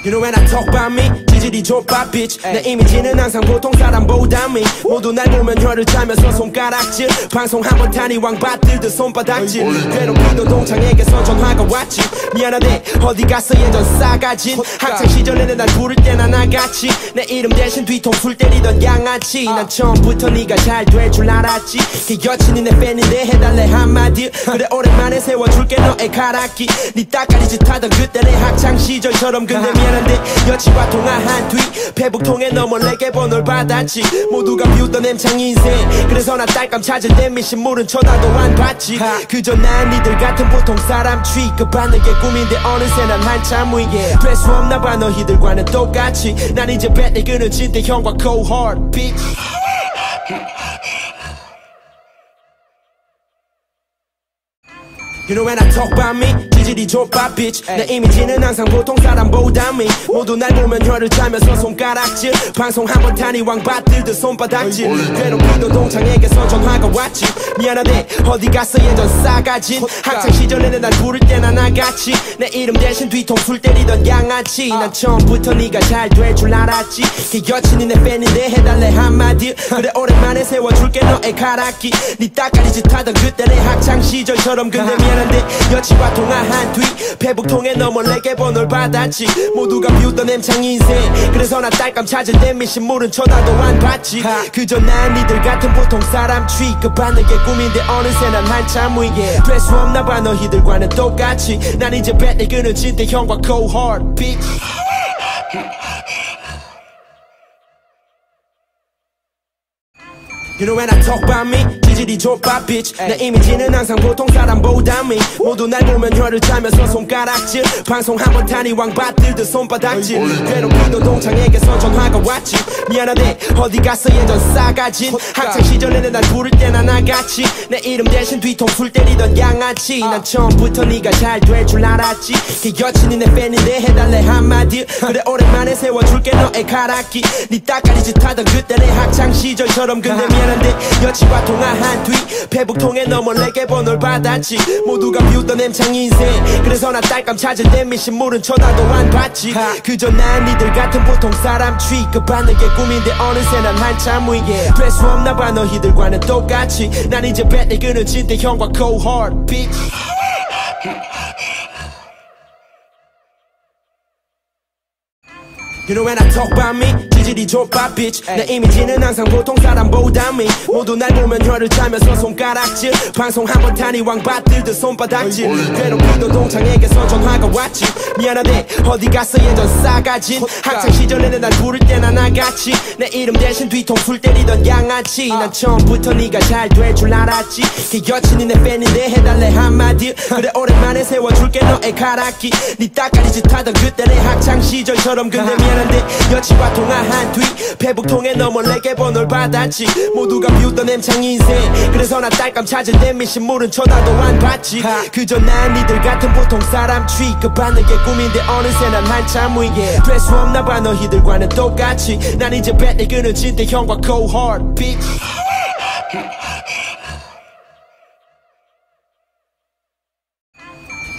You know when I talk about me, 지질이 좁아 bitch. 내 이미지는 항상 보통 사람보다 미. 모두 날 보면 혀를 차면서 손가락질. 방송 한번 타니 왕받들듯 손바닥질. 괴롭히도 동창에게서 전화가 왔지. 미안하대 어디 갔어 예전 싸가진. 학창시절에는 날 부를 때나 나같이. 내 이름 대신 뒤통수를 때리던 양아치. 난 처음부터 네가 잘 될 줄 알았지. 그 여친이 내 팬인데 해달래 한마디. 그래 오랜만에 세워줄게 너의 가락기. 네 따까리 짓 하던 그때 내 학창시절처럼. 근데 미안한데 여친과 통화한 뒤 페북통에 너 몰래게 번호를 받았지. 모두가 비웃던 엠창 인생. 그래서 나 딸감 찾을 때 미신물은 쳐다도 안 봤지. 그저 난 니들 같은 보통 사람 취급받는 게 꿈인데 어느새 난 한참 위에. 될 수 없나 봐 너희들과는 똑같이. 난 이제 배틀 끊어진 때 형과 go hard bitch. You know when I talk about me, 지질이 좁아 bitch. 내 이미지는 항상 보통 사람보다 미. 모두 날 보면 혀를 차면서 손가락질. 방송 한번 타니 왕받들듯 손바닥질. 괴롭히도 동창에게서 전화가 왔지. 미안하대 어디 갔어 예전 싸가진. 학창시절에는 날 부를 때나 나같이. 내 이름 대신 뒤통수를 때리던 양아치. 난 처음부터 네가 잘 될 줄 알았지. 그 여친이 내 팬인데 해달래 한마디. 그래 오랜만에 세워줄게 너의 가락기. 네 따까리 짓 하던 그때 내 학창시절처럼. 근데 미안해 여친과 통화한 뒤 페북통에 너 몰래게 번호를 받았지. 모두가 비웃던 엠창 인생. 그래서 나 딸감 찾을 때 미신물은 쳐다도 안 봤지. 그저 난 니들 같은 보통 사람 취급받는 게 꿈인데 어느새 난 한참 위에. 될 수 없나 봐 너희들과는 똑같이. 난 이제 배틀 끊어진 때 형과 go hard bitch. You know when I talk about me, 지질이 좁아 bitch. 내 이미지는 항상 보통 사람보다 미. 모두 날 보면 혀를 차면서 손가락질. 방송 한번 타니 왕받들듯 손바닥질. 괴롭히도 동창에게서 전화가 왔지. 미안하대 어디 갔어 예전 싸가진. 학창시절에는 날 부를 때나 나같이. 내 이름 대신 뒤통수를 때리던 양아치. 난 처음부터 네가 잘 될 줄 알았지. 그 여친이 내 팬인데 해달래 한마디. 그래 오랜만에 세워줄게 너의 가락기. 네 따까리 짓 하던 그때 내 학창시절처럼. 근데 미안해 여친과 통화한 뒤 페북통에 너 몰래게 번호를 받았지. 모두가 비웃던 엠창 인생. 그래서 나 딸감 찾을 때 미신물은 쳐다도 안 봤지. 그저 난 니들 같은 보통 사람 취급받는 게 꿈인데 어느새 난 한참 위에. 될 수 없나 봐 너희들과는 똑같이. 난 이제 배틀 끊어진 때 형과 go hard bitch. You know when I talk about me, 지질이 좁아 bitch. 내 이미지는 항상 보통 사람보다 미. 모두 날 보면 혀를 차면서 손가락질. 방송 한번 타니 왕받들듯 손바닥질. 괴롭히도 동창에게서 전화가 왔지. 미안하대 어디 갔어 예전 싸가진. 학창시절에는 날 부를 때나 나같이. 내 이름 대신 뒤통수를 때리던 양아치. 난 처음부터 네가 잘 될 줄 알았지. 그 여친이 내 팬인데 해달래 한마디. 그래 오랜만에 세워줄게 너의 가락기. 네 따까리 짓 하던 그때 내 학창시절처럼. 근데 미안해 여친과 통화한 뒤 페북통에 너 몰래게 번호를 받았지. 모두가 비웃던 엠창 인생. 그래서 나 딸감 찾을 때 미신물은 쳐다도 안 봤지. 그저 난 니들 같은 보통 사람 취급받는 게 꿈인데 어느새 난 한참 위에. 될 수 없나 봐 너희들과는 똑같이. 난 이제 배틀 끊어진 때 형과 go hard bitch.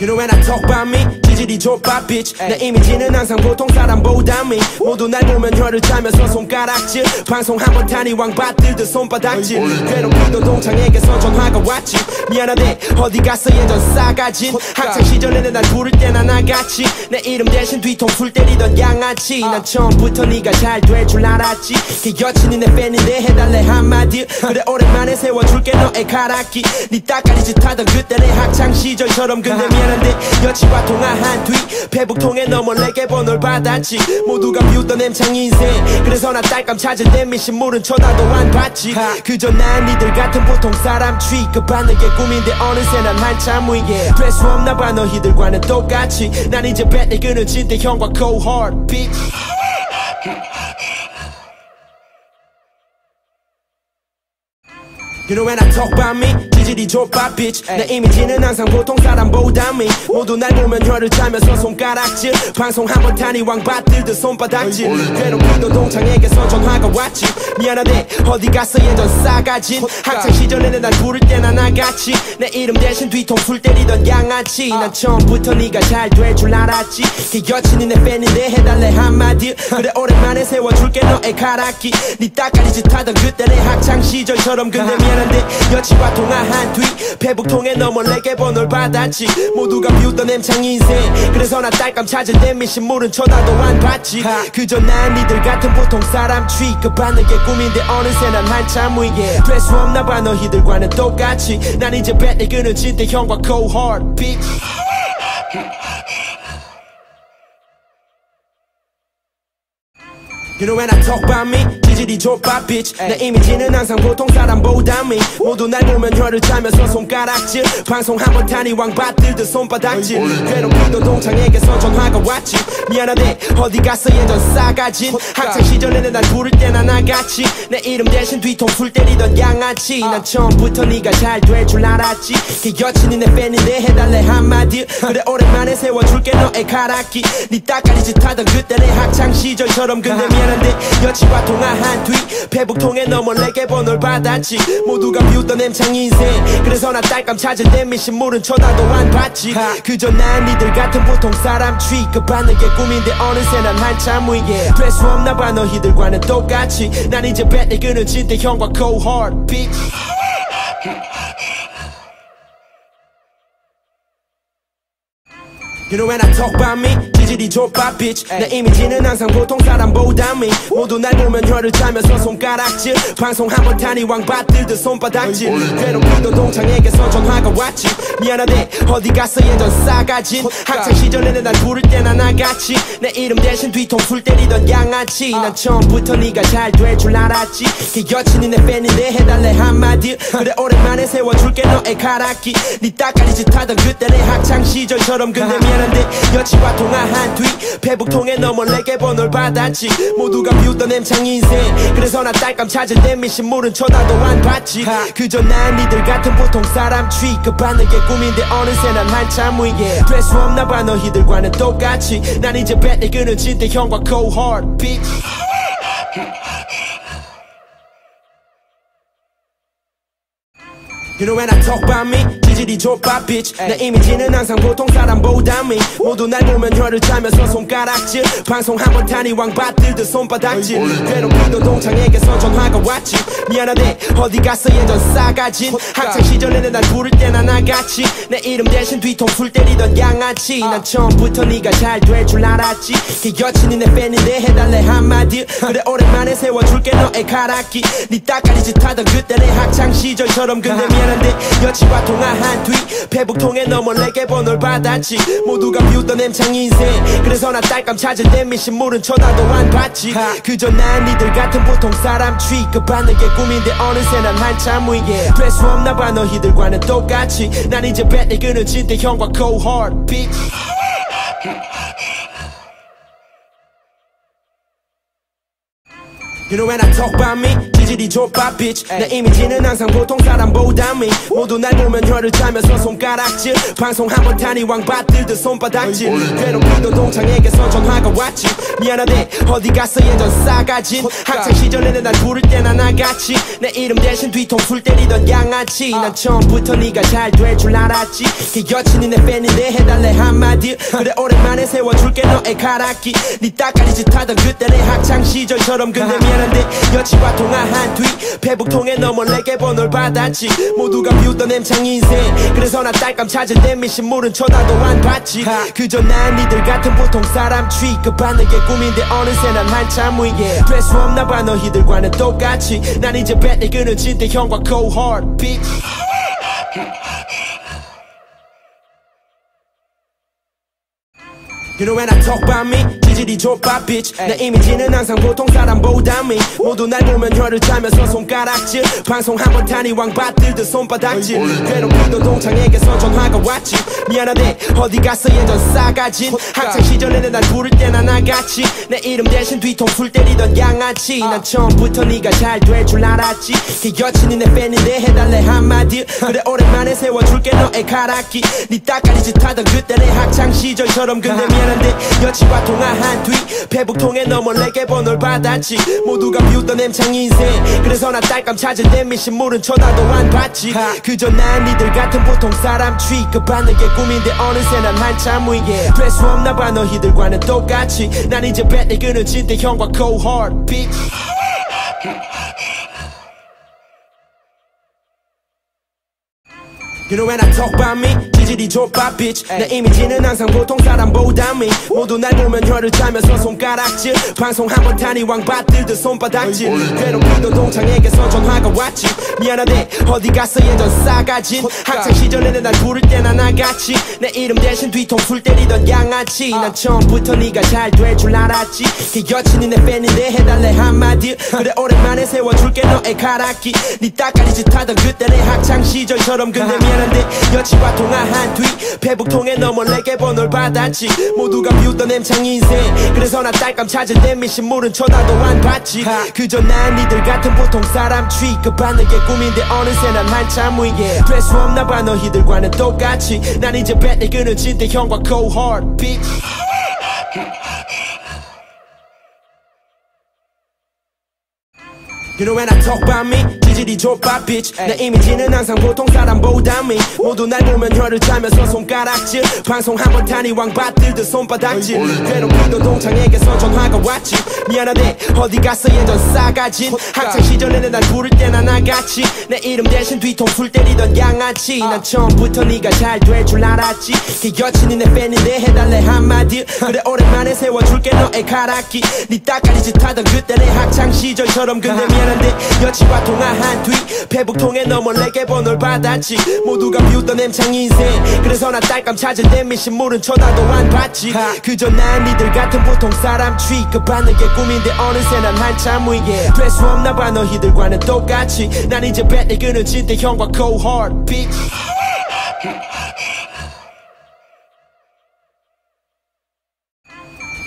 You know when I talk about me, 지질이 좁아 bitch. 내 이미지는 항상 보통 사람보다 미. 모두 날 보면 혀를 차면서 손가락질. 방송 한번 타니 왕받들듯 손바닥질. 괴롭히도 동창에게서 전화가 왔지. 미안하대 어디 갔어 예전 싸가진. 학창시절에는 날 부를 때나 나같이. 내 이름 대신 뒤통수를 때리던 양아치. 난 처음부터 네가 잘 될 줄 알았지. 그 여친이 내 팬인데 해달래 한마디. 그래 오랜만에 세워줄게 너의 가락기. 네 따까리 짓 하던 그때 내 학창시절처럼. 근데 미안해 여친과 통화한 뒤 페북통에 너 몰래게 번호를 받았지. 모두가 비웃던 엠창 인생. 그래서 나 딸감 찾을 때 미신물은 쳐다도 안 봤지. 그저 난 니들 같은 보통 사람 취급받는 게 꿈인데 어느새 난 한참 위에. 될 수 없나 봐 너희들과는 똑같이. 난 이제 배틀 끊어진 때 형과 go hard bitch. You know when I talk about me, 지질이 좁아 bitch 내 이미지는 항상 보통 사람보다 미 모두 날 보면 혀를 짜면서 손가락질 방송 한번 타니 왕받들듯 손바닥질 괴롭히도 동창에게서 전화가 왔지 미안하대 어디 갔어 예전 싸가진 학창 시절에는 날 부를 때나 나같이 내 이름 대신 뒤통수를 때리던 양아치 난 처음부터 네가 잘 될 줄 알았지 그 여친이 내 팬인데 해달래 한마디 그래 오랜만에 세워줄게 너의 가락기 네 따까리 짓 하던 그때 내 학창 시절처럼 근데 미안한데 여친과 통화한 뒤 페북통에 너 몰래게 번호를 받았지 모두가 비웃던 엠창 인생 그래서 나 딸감 찾을 때 미신물은 쳐다도 안 봤지 그저 난 니들 같은 보통 사람 취급받는 게 꿈인데 어느새 난 한참 위에 될 수 없나 봐 너희들과는 똑같이 난 이제 뱃을 끄는 진대 형과 go hard bitch You know when I talk about me 지질이 좁아 bitch 내 이미지는 항상 보통 사람보다 미 모두 날 보면 혀를 짜면서 손가락질 방송 한번 타니 왕받들듯 손바닥질 괴롭히도 동창에게서 전화가 왔지 미안하대 어디 갔어 예전 싸가진 학창 시절에는 날 부를 때나 나같이 내 이름 대신 뒤통수를 때리던 양아치 난 처음부터 네가 잘 될 줄 알았지 그 여친이 내 팬인데 해달래 한마디 그래 오랜만에 세워줄게 너의 가락기 네 따까리 짓 하던 그때 내 학창 시절처럼 근데 미안한데 여친과 통화한 뒤 페북통에 너 몰래게 번호를 받았지 모두가 비웃던 엠창 인생 그래서 나 딸감 찾을 때 미신물은 쳐다도 안 봤지 그저 난 니들 같은 보통 사람 취급받는 게 꿈인데 어느새 난 한참 위에 될 수 없나 봐 너희들과는 똑같이 난 이제 뱃을 끄는 진대 형과 go hard bitch You know when I talk about me 지질이 좁아 bitch 내 이미지는 항상 보통 사람보다 미 모두 날 보면 혀를 짜면서 손가락질 방송 한번 타니 왕받들듯 손바닥질 괴롭히도 동창에게서 전화가 왔지 미안하대 어디 갔어 예전 싸가진 학창 시절에는 날 부를 때나 나같이 내 이름 대신 뒤통수를 때리던 양아치 난 처음부터 네가 잘 될 줄 알았지 그 여친이 내 팬인데 해달래 한마디 그래 오랜만에 세워줄게 너의 가락기 네 따까리 짓 하던 그때 내 학창 시절처럼 근데 미안한데 여친과 통화한 뒤 페북통에 너 몰래게 번호를 받았지 모두가 비웃던 엠창 인생 그래서 나 딸감 찾을 때 미신물은 쳐다도 안 봤지 그저 난 니들 같은 보통 사람 취급받는 게 꿈인데 어느새 난 한참 위에 될 수 없나 봐 너희들과는 똑같이 난 이제 뱃을 끄는 진대 형과 go hard bitch You know when I talk about me 지질이 좁아 bitch 내 이미지는 항상 보통 사람보다 미 모두 날 보면 혀를 짜면서 손가락질 방송 한번 타니 왕받들듯 손바닥질 괴롭히도 동창에게서 전화가 왔지 미안하대 어디 갔어 예전 싸가진 학창 시절에는 날 부를 때나 나같이 내 이름 대신 뒤통수를 때리던 양아치 난 처음부터 네가 잘 될 줄 알았지 그 여친이 내 팬인데 해달래 한마디 그래 오랜만에 세워줄게 너의 가락기 네 따까리 짓 하던 그때 내 학창 시절처럼 근데 미안한데 여친과 통화한 뒤 페북통에 너 몰래게 번호를 받았지 모두가 비웃던 엠창 인생 그래서 나 딸감 찾을 때 미신물은 쳐다도 안 봤지 그저 난 니들 같은 보통 사람 취급받는 게 꿈인데 어느새 난 한참 위에 될 수 없나 봐 너희들과는 똑같이 난 이제 뱃을 끄는 진대 형과 go hard bitch You know when I talk about me 지질이 좁아 bitch 내 이미지는 항상 보통 사람보다 미 모두 날 보면 혀를 짜면서 손가락질 방송 한번 타니 왕받들듯 손바닥질 괴롭히도 동창에게서 전화가 왔지 미안하대 어디 갔어 예전 싸가진 학창 시절에는 날 부를 때나 나같이 내 이름 대신 뒤통수를 때리던 양아치 난 처음부터 네가 잘 될 줄 알았지 그 여친이 내 팬인데 해달래 한마디 그래 오랜만에 세워줄게 너의 가락기 네 따까리 짓 하던 그때 내 학창 시절처럼 근데 미안한데 여친과 통화한 뒤 페북통에 너 몰래게 번호를 받았지 모두가 비웃던 엠창 인생 그래서 나 딸감 찾을 때 미신물은 쳐다도 안 봤지 그저 난 니들 같은 보통 사람 취급받는 게 꿈인데 어느새 난 한참 위에 될 수 없나 봐 너희들과는 똑같이 난 이제 뱃을 끄는 진대 형과 go hard bitch You know when I talk about me 지질이 좁아 bitch 내 이미지는 항상 보통 사람보다 미 모두 날 보면 혀를 짜면서 손가락질 방송 한번 타니 왕받들듯 손바닥질 괴롭히도 동창에게서 전화가 왔지 미안하대 어디 갔어 예전 싸가진 학창 시절에는 날 부를 때나 나같이 내 이름 대신 뒤통수를 때리던 양아치 난 처음부터 네가 잘 될 줄 알았지 그 여친이 내 팬인데 해달래 한마디 그래 오랜만에 세워줄게 너의 가락기 네 따까리 짓 하던 그때 내 학창 시절처럼 근데 미안한데 여친과 통화한 뒤 페북통에 너 몰래게 번호를 받았지 모두가 비웃던 엠창 인생 그래서 나 딸감 찾을 때 미신물은 쳐다도 안 봤지 그저 난 니들 같은 보통 사람 취급받는 게 꿈인데 어느새 난 한참 위에 될 수 없나 봐 너희들과는 똑같이 난 이제 뱃내 끊어진 때 형과 cohort bitch You know when I talk about me 지질이 좁아 bitch 내 이미지는 항상 보통 사람보다 미 모두 날 보면 혀를 짜면서 손가락질 방송 한번 타니 왕받들듯 손바닥질 괴롭히도 동창에게서 전화가 왔지 미안하대 어디 갔어 예전 싸가진 학창 시절에는 날 부를 때나 나같이 내 이름 대신 뒤통수를 때리던 양아치 난 처음부터 네가 잘 될 줄 알았지 그 여친이 내 팬인데 해달래 한마디 그래 오랜만에 세워줄게 너의 가락기 네 따까리 짓 하던 그때 내 학창 시절처럼 근데 미안한데 여친과 통화한 뒤 페북통에 너 몰래게 번호를 받았지 모두가 비웃던 엠창 인생 그래서 나 딸감 찾을 때 미신물은 쳐다도 안 봤지 그저 난 니들 같은 보통 사람 취급받는 게 꿈인데 어느새 난 한참 위에 될 수 없나 봐 너희들과는 똑같이 난 이제 뱃내 끊어진 때 형과 cohort bitch You know when I talk about me 지질이 좁아 bitch 내 이미지는 항상 보통 사람보다 미 모두 날 보면 혀를 짜면서 손가락질 방송 한번 타니 왕받들듯 손바닥질 괴롭히도 동창에게서 전화가 왔지 미안하대 어디 갔어 예전 싸가진 학창 시절에는 날 부를 때나 나같이 내 이름 대신 뒤통수를 때리던 양아치 난 처음부터 네가 잘 될 줄 알았지 그 여친이 내 팬인데 해달래 한마디 그래 오랜만에 세워줄게 너의 가락기 네 따까리 짓 하던 그때 내 학창 시절처럼 근데 미안한데 여친과 통화한 뒤 페북통에 너 몰래게 번호를 받았지 모두가 비웃던 엠창 인생 그래서 나 딸감 찾을 때 미신물은 쳐다도 안 봤지 그저 난 니들 같은 보통 사람 취급받는 게 꿈인데 어느새 난 한참 위에 될 수 없나 봐 너희들과는 똑같이 난 이제 뱃내 끊어진 때 형과 cohort bitch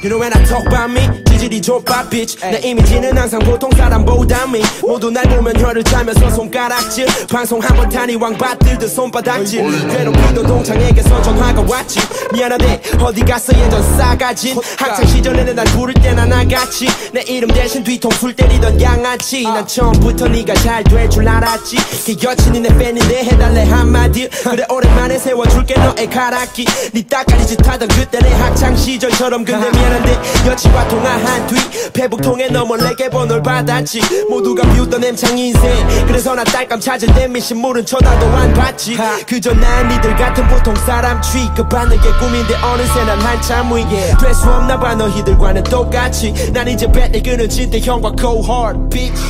You know when I talk about me 지질이 좁아 bitch 내 이미지는 항상 보통 사람보다 미 모두 날 보면 혀를 짜면서 손가락질 방송 한번 타니 왕받들듯 손바닥질 괴롭히도 동창에게서 전화가 왔지 미안하대 어디 갔어 예전 싸가진 학창 시절에는 날 부를 때나 나같이 내 이름 대신 뒤통수를 때리던 양아치 난 처음부터 네가 잘 될 줄 알았지 그 여친이 내 팬인데 해달래 한마디 그래 오랜만에 세워줄게 너의 가락기 네 따까리 짓 하던 그때 내 학창 시절처럼 근데 미안한데 여친과 통화한 뒤 페북통에 너 몰래게 번호를 받았지 모두가 비웃던 엠창 인생 그래서 나 딸감 찾을 때 미신물은 쳐다도 안 봤지 그저 난 니들 같은 보통 사람 취급받는 게 꿈인데 어느새 난 한참 위에 될 수 없나 봐 너희들과는 똑같이 난 이제 뱃내 끊어진 때 형과 cohort bitch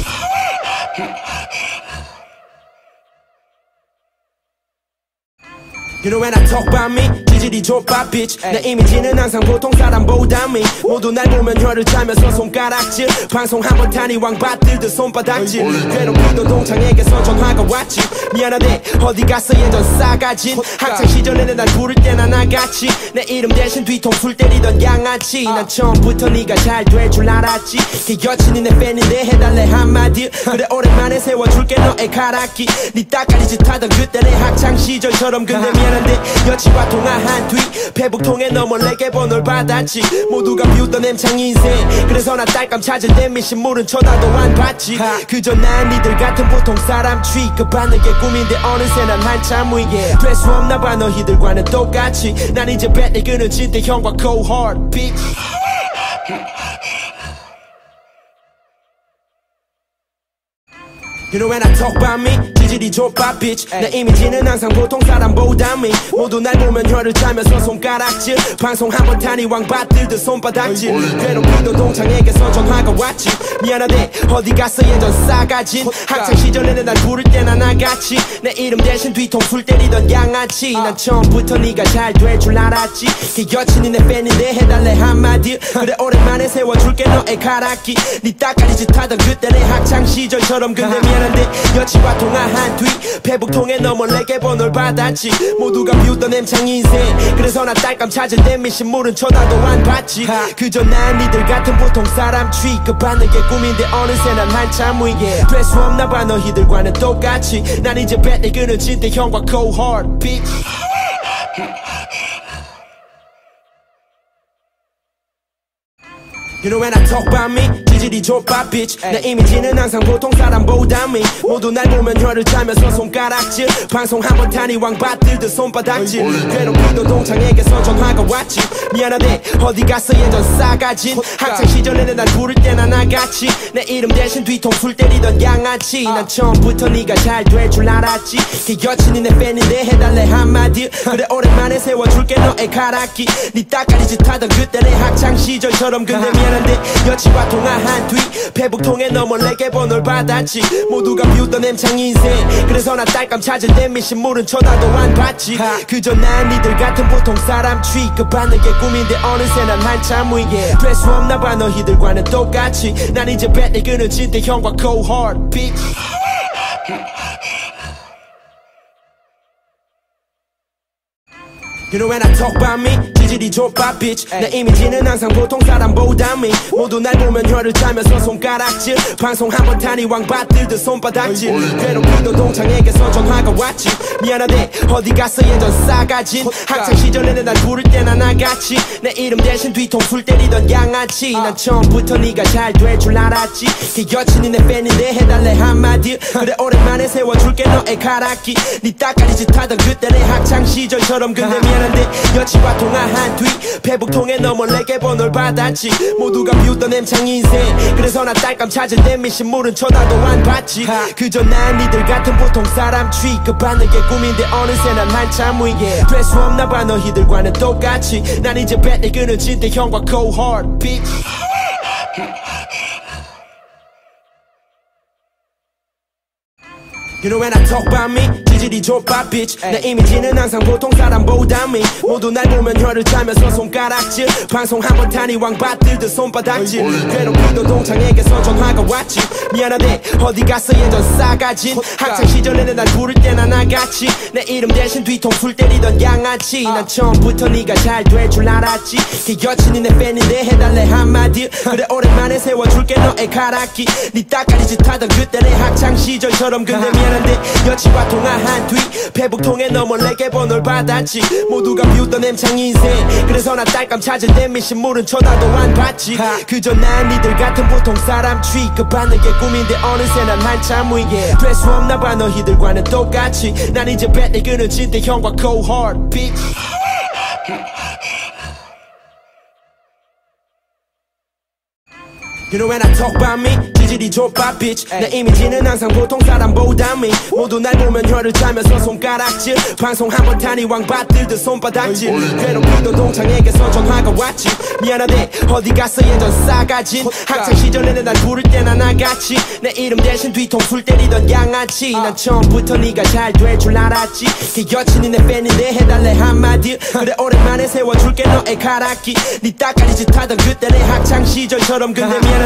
You know when I talk about me 지질이 좁아 bitch 내 이미지는 항상 보통 사람보다 미 모두 날 보면 혀를 짜면서 손가락질 방송 한번 타니 왕받들듯 손바닥질 괴롭히도 동창에게서 전화가 왔지 미안하대 어디 갔어 예전 싸가진 학창 시절에는 날 부를 때나 나같이 내 이름 대신 뒤통수를 때리던 양아치 난 처음부터 네가 잘 될 줄 알았지 그 여친이 내 팬인데 해달래 한마디 그래 오랜만에 세워줄게 너의 가락기 네 따까리 짓 하던 그때 내 학창 시절처럼 근데 미안한데 여친과 통화한 뒤 페북통에 너 몰래게 번호를 받았지 모두가 비웃던 엠창 인생 그래서 나 딸감 찾을 때 미신물은 쳐다도 안 봤지 그저 난 니들 같은 보통 사람 취급받는 게 꿈인데 어느새 난 한참 위에 될 수 없나 봐 너희들과는 똑같이 난 이제 뱃내 끊어진 때 형과 cohort bitch You know when I talk about me 기질이 좁아 bitch 내 이미지는 항상 보통 사람보다 미 모두 날 보면 혀를 짜면서 손가락질 방송 한번 타니 왕받들듯 손바닥질 괴롭히도 동창에게서 전화가 왔지 미안하대 어디 갔어 예전 싸가진 학창 시절에는 날 부를 때나 나같이 내 이름 대신 뒤통수를 때리던 양아치 난 처음부터 네가 잘 될 줄 알았지 그 여친이 내 팬인데 해달래 한마디 그래 오랜만에 세워줄게 너의 가락기 네 따까리 짓 하던 그때 내 학창 시절처럼 근데 미안한데 여친과 통화한 뒤 페북 통해 너 몰래게 번호를 받았지 모두가 비웃던 엠창 인생 그래서 나 딸감 찾을 때 미신물은 쳐다도 안 봤지 그저 난 니들 같은 보통 사람 취급받는 게 꿈인데 어느새 난 한참 위에 될 수 없나 봐 너희들과는 똑같이 난 이제 뱃을 끊어진 때 형과 cohort bitch You know when I talk about me 기질이 좁아 bitch 내 이미지는 항상 보통 사람보다 미 모두 날 보면 혀를 짜면서 손가락질 방송 한번 타니 왕받들듯 손바닥질 괴롭히도 동창에게서 전화가 왔지 미안하대 어디 갔어 예전 싸가진 학창 시절에는 날 부를 때나 나같이 내 이름 대신 뒤통수를 때리던 양아치 난 처음부터 네가 잘 될 줄 알았지 그 여친이 내 팬인데 해달래 한마디 그래 오랜만에 세워줄게 너의 가락기 네 따까리 짓 하던 그때 내 학창 시절처럼 근데 미안한데 여친과 통화한 뒤 페북 통해 너 몰래게 번호를 받았지 모두가 비웃던 엠창 인생 그래서 나 딸감 찾을 때 미신물은 쳐다도 안 봤지 그저 난 니들 같은 보통 사람 취급받는 게 꿈인데 어느새 난 한참 위에 될 수 없나 봐 너희들과는 똑같이 난 이제 뱃을 끊어진 때 형과 cohort bitch You know when I talk about me 기질이 좁아 bitch 내 이미지는 항상 보통 사람보다 미 모두 날 보면 혀를 짜면서 손가락질 방송 한번 타니 왕받들듯 손바닥질 괴롭히도 동창에게서 전화가 왔지 미안하대 어디 갔어 예전 싸가진 학창 시절에는 날 부를 때나 나같이 내 이름 대신 뒤통수를 때리던 양아치 난 처음부터 네가 잘 될 줄 알았지 그 여친이 내 팬인데 해달래 한마디 그래 오랜만에 세워줄게 너의 가락기 네 따까리 짓 하던 그때 내 학창 시절처럼 근데 미안한데 여친과 통화한 뒤 페북 통해 너 몰래게 번호를 받았지 모두가 비웃던 엠창 인생 그래서 나 딸감 찾을 때 미신물은 쳐다도 안 봤지 그저 난 니들 같은 보통 사람 취급받는 게 꿈인데 어느새 난 한참 위에 될 수 없나 봐 너희들과는 똑같이 난 이제 뱃을 끊어진 때 형과 cohort bitch You know when I talk about me 기질이 좁아 bitch 내 이미지는 항상 보통 사람보다 미 모두 날 보면 혀를 짜면서 손가락질 방송 한번 타니 왕받들듯 손바닥질 괴롭히도 동창에게서 전화가 왔지 미안하대 어디 갔어 예전 싸가진 학창 시절에는 날 부를 때나 나같이 내 이름 대신 뒤통수를 때리던 양아치 난 처음부터 네가 잘 될 줄 알았지 그 여친이 내 팬인데 해달래 한마디 그래 오랜만에 세워줄게 너의 가락기 네 따까리 짓 하던 그때 내 학창 시절처럼 근데 미안한데 여친과 통화한 뒤 페북 통해 너 몰래게 번호를 받았지 모두가 비웃던 엠창 인생 그래서 나 딸감 찾을 때 미신물은 쳐다도 안 봤지 그저 난 니들 같은 보통 사람 취급받는 게 꿈인데 어느새 난 한참 위에 될 수 없나 봐 너희들과는 똑같이 난 이제 뱃을 끊어진 때 형과 cohort bitch You know when I talk about me 기질이 좁아 bitch 내 이미지는 항상 보통 사람보다 미 모두 날 보면 혀를 짜면서 손가락질 방송 한번 타니 왕받들듯 손바닥질 괴롭히도 동창에게서 전화가 왔지 미안하대 어디 갔어 예전 싸가진 학창 시절에는 날 부를 때나 나같이 내 이름 대신 뒤통수를 때리던 양아치 난 처음부터 네가 잘 될 줄 알았지 그 여친이 내 팬인데 해달래 한마디 그래 오랜만에 세워줄게 너의 가락기 네 따까리 짓 하던 그때 내 학창 시절처럼 근데 미안한데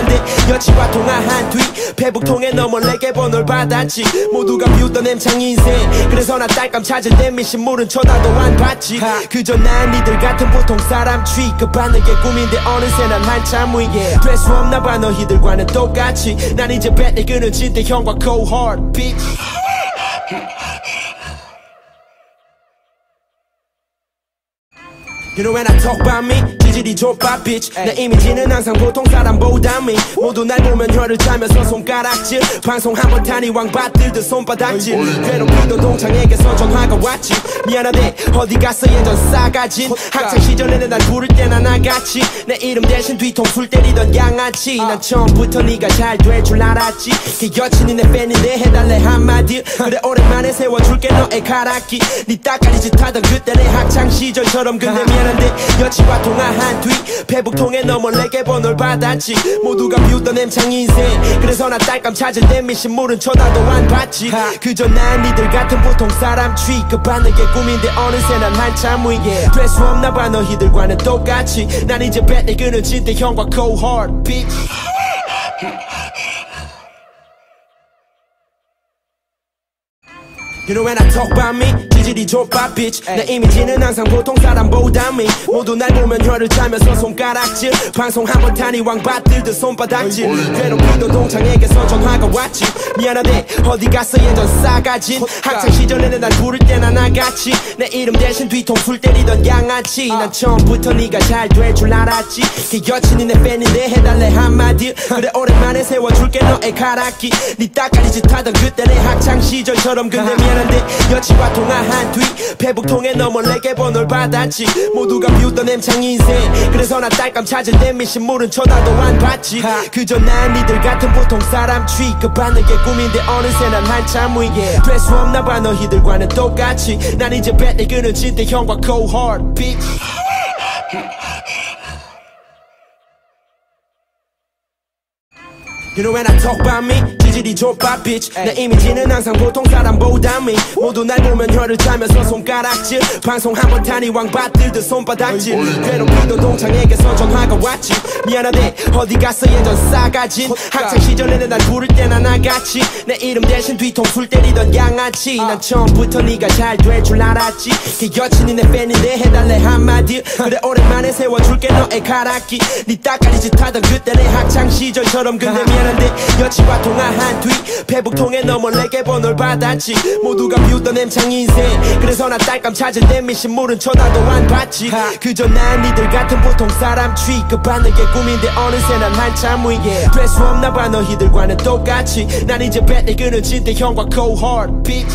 여친과 통화한 뒤 페북 통해 너 몰래게 번호를 받았지 모두가 비웃던 엠창 인생 그래서 나 딸감 찾을 때 미신물은 쳐다도 안 봤지 그저 난 니들 같은 보통 사람 취급받는 게 꿈인데 어느새 난 한참 위에 될 수 없나 봐 너희들과는 똑같이 난 이제 뱃을 끊어진 때 형과 cohort bitch You know when I talk about me 기질이 좁아 bitch 내 이미지는 항상 보통 사람보다 미 모두 날 보면 혀를 짜면서 손가락질 방송 한번 타니 왕받들듯 손바닥질 괴롭히도 동창에게서 전화가 왔지 미안하대 어디 갔어 예전 싸가진 학창 시절에는 날 부를 때나 나같이 내 이름 대신 뒤통수를 때리던 양아치 난 처음부터 네가 잘 될 줄 알았지 그 여친이 내 팬인데 해달래 한마디 그래 오랜만에 세워줄게 너의 가락기 네 따까리 짓하던 그때 내 학창 시절처럼 근데 미안한데 여친과 통화한 뒤 페북 통해 너 몰래게 번호를 받았지 모두가 비웃던 엠창 인생 그래서 나 딸감 찾을 때 미신물은 쳐다도 안 봤지 그저 난 니들 같은 보통 사람 취급받는 게 꿈인데 어느새 난 한참 위에 될 수 없나 봐 너희들과는 똑같이 난 이제 뱃내 끊어진 때 형과 cohort bitch You know when I talk about me 기질이 좁아 bitch 내 이미지는 항상 보통 사람보다 미 모두 날 보면 혀를 짜면서 손가락질 방송 한번 타니 왕받들듯 손바닥질 괴롭히도 동창에게서 전화가 왔지 미안하대 어디 갔어 예전 싸가진 학창 시절에는 날 부를 때나 나같이 내 이름 대신 뒤통수를 때리던 양아치 난 처음부터 네가 잘 될 줄 알았지 그 여친이 내 팬인데 해달래 한마디 그래 오랜만에 세워줄게 너의 가락기 네 따까리 짓하던 그때 내 학창 시절처럼 근데 미안한데 여친과 통화한 뒤 페북 통해 너 몰래게 번호를 받았지 모두가 비웃던 엠창 인생 그래서 나 딸감 찾을 때 미신물은 쳐다도 안 봤지 그저 난 니들 같은 보통 사람 취급받는 게 꿈인데 어느새 난 한참 위에 될 수 없나 봐 너희들과는 똑같이 난 이제 뱃내 끊어진 때 형과 cohort bitch You know when I talk about me 기질이 좁아 bitch 내 이미지는 항상 보통 사람보다 미 모두 날 보면 혀를 짜면서 손가락질 방송 한번 타니 왕받들듯 손바닥질 괴롭히도 동창에게서 전화가 왔지 미안하대 어디 갔어 예전 싸가진 학창 시절에는 날 부를 때나 나같이 내 이름 대신 뒤통수를 때리던 양아치 난 처음부터 네가 잘 될 줄 알았지 그 여친이 내 팬인데 해달래 한마디 그래 오랜만에 세워줄게 너의 가락기 네 따까리 짓하던 그때 내 학창 시절처럼 근데 미안한데 여친과 통화한 뒤 페북 통해 너 몰래게 번호를 받았지 모두가 비웃던 엠창 인생 그래서 나 딸감 찾을 때 미신물은 쳐다도 안 봤지 그저 난 니들 같은 보통 사람 취급받는 게 꿈인데 어느새 난 한참 위에 될 수 없나 봐 너희들과는 똑같이 난 이제 뱃내 끊어진 때 형과 cohort bitch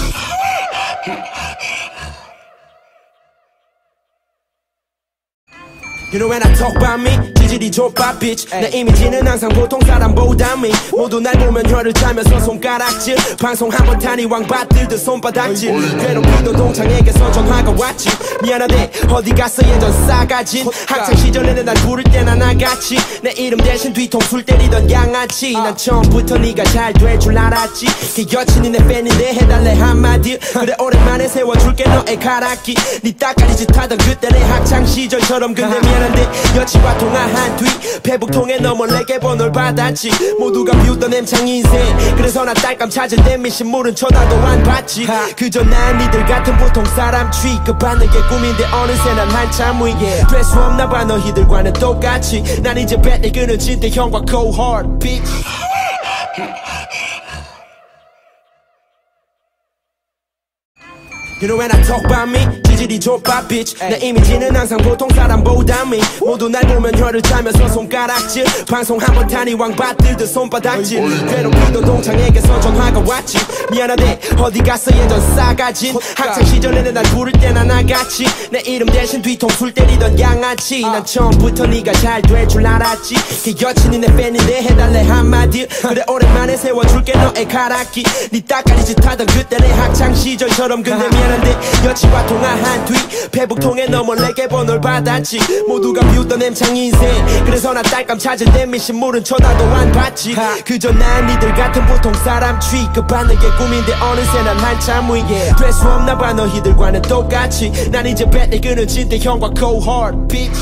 You know when I talk about me 기질이 좁아 bitch 내 이미지는 항상 보통 사람보다 미 모두 날 보면 혀를 짜면서 손가락질 방송 한번 타니 왕받들듯 손바닥질 괴롭히도 동창에게서 전화가 왔지 미안하대 어디 갔어 예전 싸가진 학창 시절에는 날 부를 때나 나같이 내 이름 대신 뒤통수를 때리던 양아치 난 처음부터 네가 잘 될 줄 알았지 그 여친이 내 팬인데 해달래 한마디 그래 오랜만에 세워줄게 너의 가락기 네 따까리 짓하던 그때 내 학창 시절처럼 근데 미안한데 여친과 통화한 뒤 페북 통해 너 몰래게 번호를 받았지 모두가 비웃던 엠창 인생 그래서 나 딸감 찾을 때 미신물은 쳐다도 안 봤지 그저 난 니들 같은 보통 사람 취급받는 게 꿈인데 어느새 난 한참 위에 될 수 없나 봐 너희들과는 똑같이 난 이제 뱃내 끊어진 때 형과 cohort bitch You know when I talk about me 기질이 좁아 bitch 내 이미지는 항상 보통 사람보다 미 모두 날 보면 혀를 짜면서 손가락질 방송 한번 타니 왕받들듯 손바닥질 괴롭히도 동창에게서 전화가 왔지 미안하대 어디 갔어 예전 싸가진 학창 시절에는 날 부를 때나 나같이 내 이름 대신 뒤통수를 때리던 양아치 난 처음부터 네가 잘 될 줄 알았지 그 여친이 내 팬인데 해달래 한마디 그래 오랜만에 세워줄게 너의 가락기 네 따까리 짓하던 그때 내 학창 시절처럼 근데 미안한데 여친과 통화한 뒤 페북 통해 너 몰래게 번호를 받았지 모두가 비웃던 엠창 인생 그래서 나 딸감 찾을 때 미신물은 쳐다도 안 봤지 그저 난 니들 같은 보통 사람 취급받는 게 꿈인데 어느새 난 한참 위에 될 수 없나 봐 너희들과는 똑같이 난 이제 뱃내 끊어진 때 형과 cohort bitch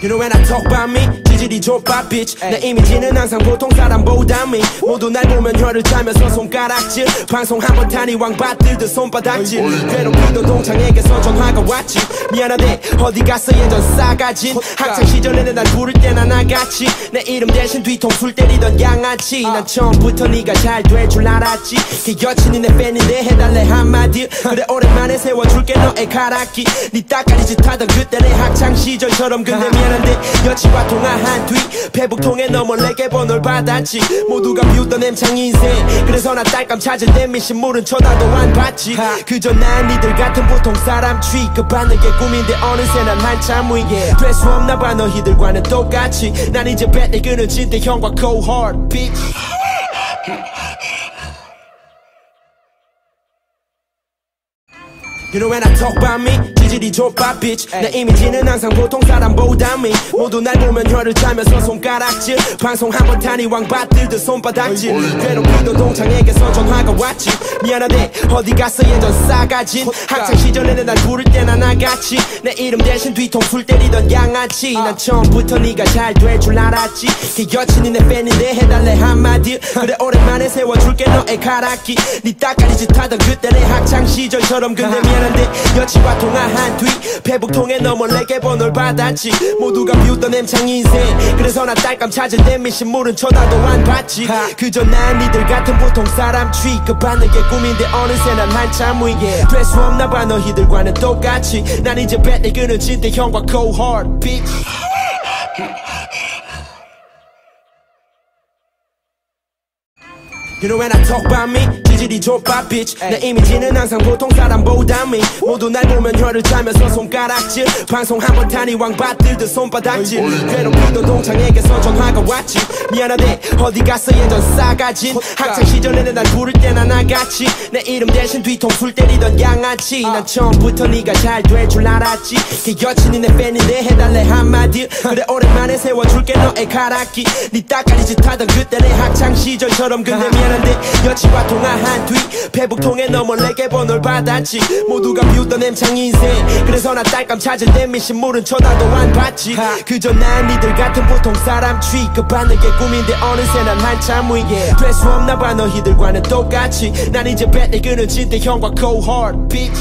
You know when I talk about me 기질이 좁아 bitch 내 이미지는 항상 보통 사람보다 미 모두 날 보면 혀를 짜면서 손가락질 방송 한번 타니 왕받들듯 손바닥질 괴롭히도 동창에게서 전화가 왔지 미안하대 어디 갔어 예전 싸가진 학창 시절에는 날 부를 때나 나같이 내 이름 대신 뒤통수를 때리던 양아치 난 처음부터 네가 잘 될 줄 알았지 그 여친이 내 팬인데 해달래 한마디 그래 오랜만에 세워줄게 너의 가락기 네 따까리 짓 하던 그때 내 학창 시절처럼 근데 미안한데 여친과 통화한 뒤 페북통에 너 몰래게 번호를 받았지 모두가 비웃던 엠창 인생 그래서 나 딸감 찾을 때 미신물은 쳐다도 안 봤지 그저 난 니들 같은 보통 사람 취급받는 게 꿈인데 어느새 난 한참 위 될 수 없나 봐 너희들과는 똑같이 난 이제 뱃을 끊어진 때 형과 cohort bitch You know when I talk about me 지질이 좁아 bitch 내 이미지는 항상 보통 사람보다 미 모두 날 보면 혀를 차면서 손가락질 방송 한번 타니 왕받들듯 손바닥질 괴롭히던 동창에게서 전화가 왔지 미안하대 어디 갔어 예전 싸가진 학창 시절에는 날 부를 때나 나같이 내 이름 대신 뒤통수를 때리던 양아치 난 처음부터 네가 잘 될 줄 알았지 그 여친이 내 팬인데 해달래 한마디 그래 오랜만에 세워줄게 너의 가락기 네 따까리 짓 하던 그때 내 학창 시절처럼 근데 미안한데 여친과 통화한 뒤 페북통에 너 몰래게 번호를 받았지 모두가 비웃던 엠창 인생 그래서 나 딸감 찾을 때 미신물은 쳐다도 안 봤지 그저 난 니들 같은 보통 사람 취급받는 게 꿈인데 어느새 난 한참 위 될 수 없나 봐 너희들과는 똑같이 난 이제 뱃을 끊어진 때 형과 cohort bitch You know when I talk about me 지질이 좁아 bitch 내 이미지는 항상 보통 사람보다 미 모두 날 보면 혀를 차면서 손가락질 방송 한번 타니 왕받들듯 손바닥질 괴롭히던 동창에게서 전화가 왔지 미안하대 어디 갔어 예전 싸가진 학창 시절에는 날 부를 때나 나같이 내 이름 대신 뒤통수를 때리던 양아치 난 처음부터 네가 잘 될 줄 알았지 그 여친이 내 팬인데 해달래 한마디 그래 오랜만에 세워줄게 너의 가락기 네 따까리 짓 하던 그때 내 학창 시절처럼 근데 미안한데 여친과 통화한 뒤 페북통에 너 몰래게 번호를 받았지 모두가 비웃던 엠창 인생 그래서 나 딸감 찾을 때 미신물은 쳐다도 안 봤지 그저 난 니들 같은 보통 사람 취급받는 게 꿈인데 어느새 난 한참 위 될 수 없나 봐 너희들과는 똑같이 난 이제 뱃을 끊어진 때 형과 cohort bitch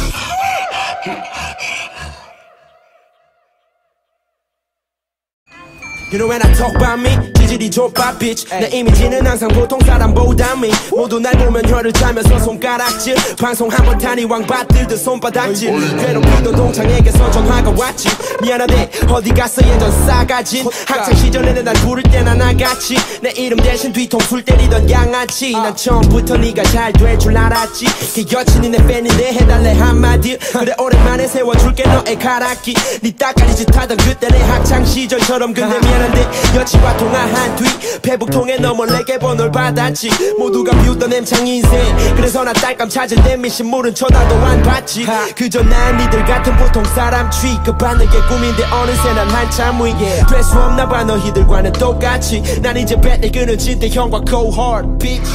You know when I talk about me 지질이 좁아 bitch 내 이미지는 항상 보통 사람보다 미 모두 날 보면 혀를 차면서 손가락질 방송 한번 타니 왕받들듯 손바닥질 괴롭히던 동창에게서 전화가 왔지 미안하대 어디 갔어 예전 싸가진 학창 시절에는 날 부를 때나 나같이 내 이름 대신 뒤통수를 때리던 양아치 난 처음부터 네가 잘 될 줄 알았지 그 여친이 내 팬인데 해달래 한마디 그래 오랜만에 세워줄게 너의 가락기 네 따까리 짓 하던 그때 내 학창 시절처럼 근데 미안한데 여친과 통화한 뒤 페북통에 너 몰래게 번호를 받았지 모두가 비웃던 엠창 인생 그래서 나 딸감 찾을 때 미신물은 쳐다도 안 봤지 그저 난 니들 같은 보통 사람 취급받는 게 꿈인데 어느새 난 한참 위 될 수 없나 봐 너희들과는 똑같이 난 이제 뱃을 끊어진 때 형과 cohort bitch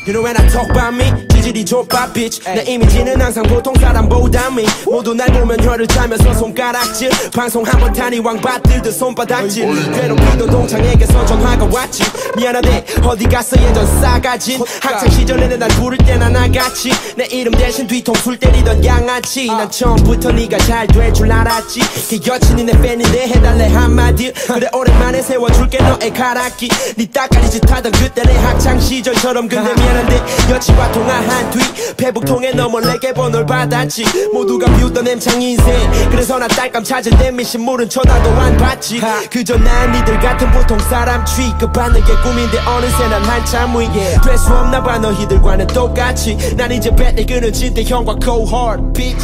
You know when I talk about me 지질이 좁아 bitch 내 이미지는 항상 보통 사람보다 미 모두 날 보면 혀를 차면서 손가락질 방송 한번 타니 왕받들듯 손바닥질 괴롭히던 동창에게서 전화가 왔지 미안하대 어디 갔어 예전 싸가진 학창 시절에는 날 부를 때나 나같이 내 이름 대신 뒤통수를 때리던 양아치 난 처음부터 네가 잘 될 줄 알았지 그 여친이 내 팬인데 해달래 한마디 그래 오랜만에 세워줄게 너의 가락기 네 따까리 짓 하던 그때 내 학창 시절처럼 근데 미안한데 여친과 통화한 뒤 페북통에 너 몰래게 번호를 받았지 모두가 비웃던 엠창 인생 그래서 나 딸감 찾을 때 미신물은 쳐다도 안 봤지 그저 난 니들 같은 보통 사람 취급받는 게 꿈인데 어느새 난 한참 위 될 수 없나 봐 너희들과는 똑같이 난 이제 뱃을 끊어진 때 형과 cohort bitch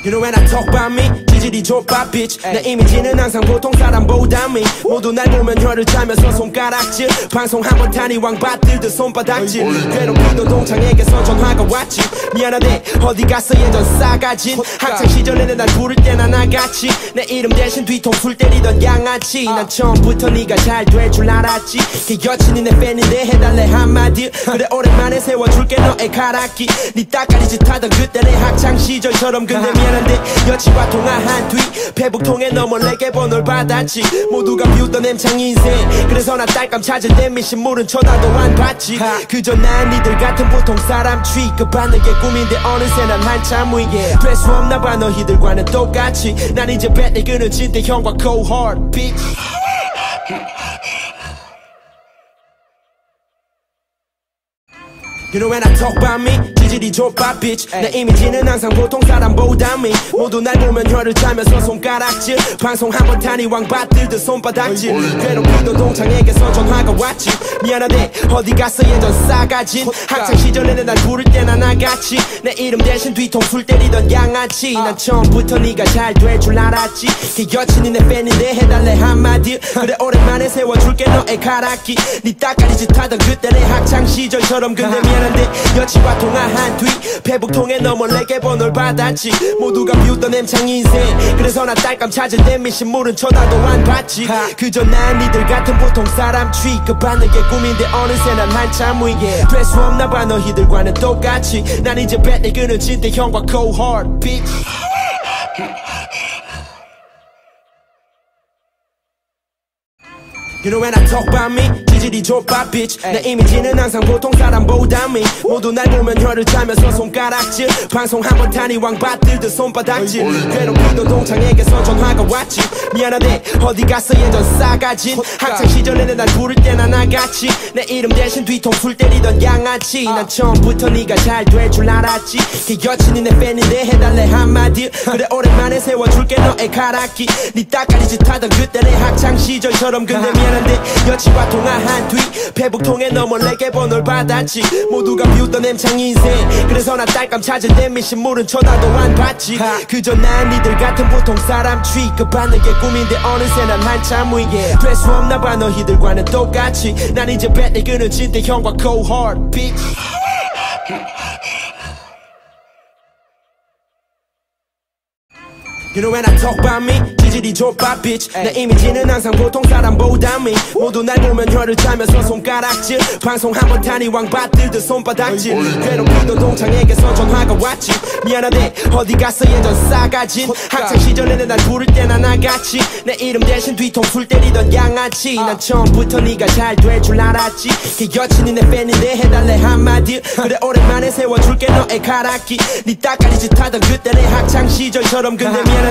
You know when I talk about me 지질이 좁아 bitch 내 이미지는 항상 보통 사람보다 미 모두 날 보면 혀를 차면서 손가락질 방송 한번 타니 왕받들듯 손바닥질 괴롭히던 동창에게서 전화가 왔지 미안하대 어디 갔어 예전 싸가진 학창 시절에는 날 부를 때나 나같이 내 이름 대신 뒤통수를 때리던 양아치 난 처음부터 네가 잘 될 줄 알았지 그 여친이 내 팬인데 해달래 한마디 그래 오랜만에 세워줄게 너의 가락기 네 따까리 짓 하던 그때 내 학창 시절처럼 근데 미안한데 여친과 통화한 한 뒤 회복통에 넘어 내게 번호를 받았지. 모두가 비웃던 엠창 인생. 그래서 나 딸감 찾을 때 미신물은 쳐다도 안 봤지. 그저 난 니들 같은 보통 사람 취급받는 게 꿈인데 어느새 난 한참 위에 될 수 없나 봐. 너희들과는 똑같이 난 이제 배를 끊어진 때 형과 cohort bitch. You know when I talk about me, 지질이 좁아 bitch. 내 이미지는 항상 보통 사람보다 미. 모두 날 보면 혀를 짜면서 손가락질. 방송 한번 타니 왕받들듯 손바닥질. 괴롭히도 동창에게서 전화가 왔지. 미안하대 어디 갔어 예전 싸가진. 학창 시절에는 날 부를 때나 나같이. 내 이름 대신 뒤통수를 때리던 양아치. 난 처음부터 네가 잘 될 줄 알았지. 그 여친이 내 팬인데 해달래 한마디. 그래 오랜만에 세워줄게 너의 가락기. 네 따까리 짓하던 그때 내 학창 시절처럼. 근데 미안한데 여친과 통화한 뒤 회복통에 넘어 내게 번호를 받았지. 모두가 비웃던 엠창 인생. 그래서 나 딸감 찾을 때 미신물은 쳐다도 안 봤지. 그저 난 니들 같은 보통 사람 취급받는 게 꿈인데 어느새 난 한참 위에 될 수 없나 봐. 너희들과는 똑같이 난 이제 배를 끊어진 때 형과 cohort bitch. You know when I talk about me, 지질이 좁아 bitch. 내 이미지는 항상 보통 사람보다 미. 모두 날 보면 혀를 짜면서 손가락질. 방송 한번 타니 왕받들듯 손바닥질. 괴롭히도 동창에게서 전화가 왔지. 미안하대 어디 갔어 예전 싸가진. 학창 시절에는 날 부를 때나 나같이. 내 이름 대신 뒤통수를 때리던 양아치. 난 처음부터 네가 잘 될 줄 알았지. 그 여친이 내 팬인데 해달래 한마디. 그래 오랜만에 세워줄게 너의 가락기. 네 따까리 짓하던 그때 내 학창 시절처럼. 근데 미안 여친과 통화한 뒤 회복통에 넘어 내게 번호를 받았지. 모두가 비웃던 엠창 인생. 그래서 나 딸감 찾을 때 미신물은 쳐다도 안 봤지. 그저 난 니들 같은 보통 사람 취급받는 게 꿈인데 어느새 난 한참 위에 될 수 없나 봐. 너희들과는 똑같이 난 이제 배를 끊어진 때 형과 cohort bitch. You know when I talk about me, 지질이 좁아 bitch. 내 이미지는 항상 보통 사람보다 미. 모두 날 보면 혀를 짜면서 손가락질. 방송 한번 타니 왕받들듯 손바닥질. 괴롭히도 동창에게서 전화가 왔지. 미안하대 어디 갔어 예전 싸가진. 학창 시절에는 날 부를 때나 나같이. 내 이름 대신 뒤통수를 때리던 양아치. 난 처음부터 네가 잘 될 줄 알았지. 그 여친이 내 팬인데 해달래 한마디. 그래 오랜만에 세워줄게 너의 가락기. 네 따까리 짓하던 그때 내 학창 시절처럼. 근데 미안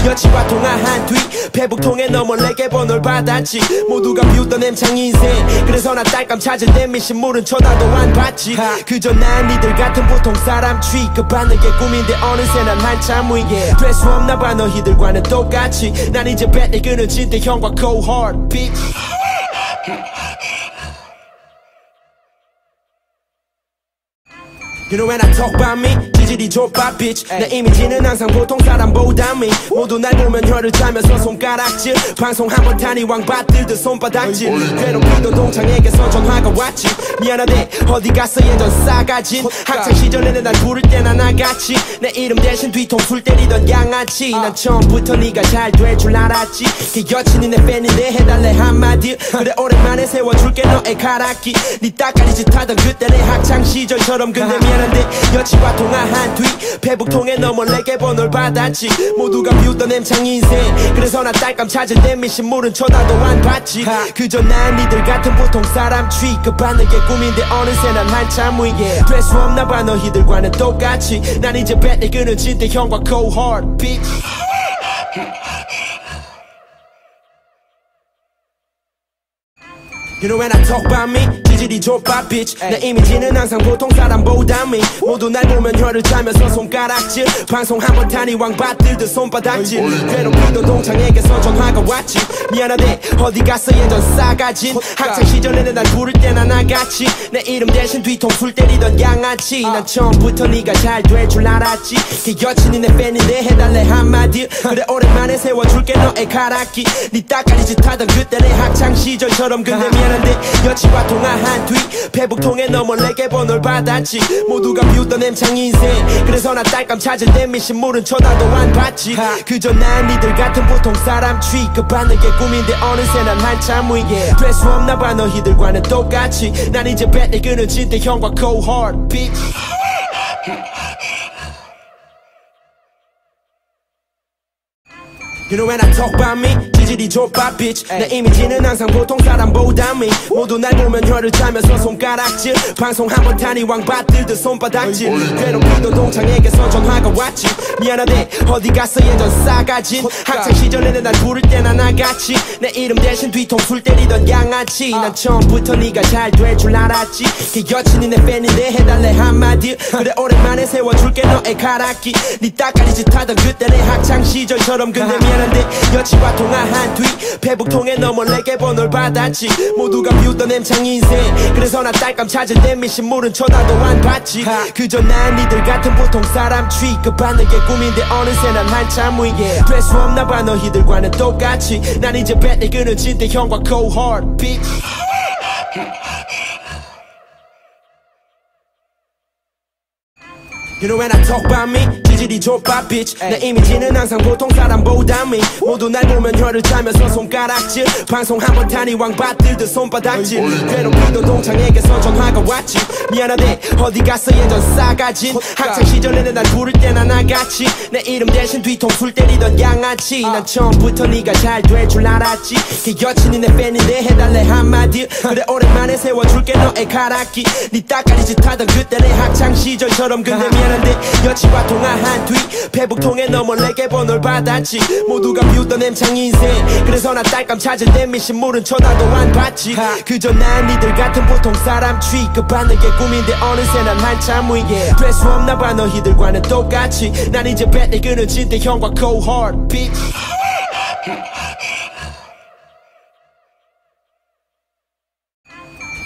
여친과 통화한 뒤 회복통에 넘어 내게 번호를 받았지. 모두가 비웃던 엠창 인생. 그래서 나 딸감 찾을 때 미신물은 쳐다도 안 봤지. 그저 난 니들 같은 보통 사람 취급받는 게 꿈인데 어느새 난 한참 위에 될 수 없나 봐. 너희들과는 똑같이 난 이제 배를 끊어진 때 형과 cohort bitch. You know when I talk about me, 지질이 좁아 bitch. 내 이미지는 항상 보통 사람보다 미. 모두 날 보면 혀를 짜면서 손가락질. 방송 한번 타니 왕받들듯 손바닥질. 괴롭히도 동창에게서 전화가 왔지. 미안하대 어디 갔어 예전 싸가진. 학창 시절에는 날 부를 때나 나같이. 내 이름 대신 뒤통수를 때리던 양아치. 난 처음부터 네가 잘 될 줄 알았지. 그 여친이 내 팬인데 해달래 한마디. 그래 오랜만에 세워줄게 너의 가락기. 네 따까리 짓하던 그때 내 학창 시절처럼. 근데 미안 여친과 통화한 뒤 회복통에 넘어 내게 번호를 받았지. 모두가 비웃던 엠창 인생. 그래서 나 딸감 찾을 때 미신물은 쳐다도 안 봤지. 그저 난 니들 같은 보통 사람 취급받는 게 꿈인데 어느새 난 한참 위에 될 수 없나 봐. 너희들과는 똑같이 난 이제 배를 끊어진 때 형과 cohort bitch. You know when I talk about me, 지질이 좁아 bitch. 내 이미지는 항상 보통 사람보다 미. 모두 날 보면 혀를 짜면서 손가락질. 방송 한번 타니 왕받들듯 손바닥질. 괴롭히도 동창에게서 전화가 왔지. 미안하대 어디 갔어 예전 싸가진. 학창 시절에는 날 부를 때나 나같이. 내 이름 대신 뒤통수를 때리던 양아치. 난 처음부터 네가 잘 될 줄 알았지. 그 여친이 내 팬인데 해달래 한마디. 그래 오랜만에 세워줄게 너의 가락기. 네 따까리 짓하던 그때 내 학창 시절처럼. 근데 미안 여친과 통화한 뒤 회복통에 넘어 내게 번호를 받았지. 모두가 비웃던 엠창 인생. 그래서 나 딸감 찾을 때 미신물은 쳐다도 안 봤지. 그저 난 니들 같은 보통 사람 취급받는 게 꿈인데 어느새 난 한참 위에 될 수 없나 봐. 너희들과는 똑같이 난 이제 배를 끊어진 때 형과 cohort bitch. You know when I talk about me 지질이 좁아 bitch 내 이미지는 항상 보통 사람보다 미 모두 날 보면 혀를 짜면서 손가락질 방송 한번 타니 왕받들듯 손바닥질 괴롭히도 동창에게서 전화가 왔지 미안하대 어디 갔어 예전 싸가진 학창 시절에는 날 부를 때나 나같이 내 이름 대신 뒤통수를 때리던 양아치 난 처음부터 네가 잘 될 줄 알았지 그 여친이 내 팬인데 해달래 한마디 그래 오랜만에 세워줄게 너의 가락기 네 따까리 짓 하던 그때 내 학창 시절처럼 근데 미안한데 여친과 통화한 뒤 페북통에 너 몰래게 번호를 받았지 모두가 비웃던 엠창 인생 그래서 나 딸감 찾을 때 미신물은 쳐다도 안 봤지 그저 난 니들 같은 보통 사람 취급받는 게 꿈인데 어느새 난 한참 위에 될 수 없나 봐 너희들과는 똑같이 난 이제 뱃을 끊어진 때 형과 cohort bitch You know when I talk about me 지질이 좁아 bitch 내 이미지는 항상 보통 사람보다 미 모두 날 보면 혀를 짜면서 손가락질 방송 한번 타니 왕받들듯 손바닥질 괴롭히도 동창에게서 전화가 왔지 미안하대 어디 갔어 예전 싸가진 학창 시절에는 날 부를 때나 나같이 내 이름 대신 뒤통수를 때리던 양아치 난 처음부터 네가 잘 될 줄 알았지 그 여친이 내 팬인데 해달래 한마디 그래 오랜만에 세워줄게 너의 가락기 네 따까리 짓 하던 그때 내 학창 시절처럼 근데 미안한데 여친과 통화한 뒤 페북통에 너 몰래게 번호를 받았지 모두가 비웃던 엠창 인생 그래서 나 딸감 찾을 때 미신물은 쳐다도 안 봤지 그저 난 니들 같은 보통 사람 취급받는 게 꿈인데 어느새 난 한참 위에 될 수 없나 봐 너희들과는 똑같이 난 이제 뱃을 끊어진 때 형과 cohort bitch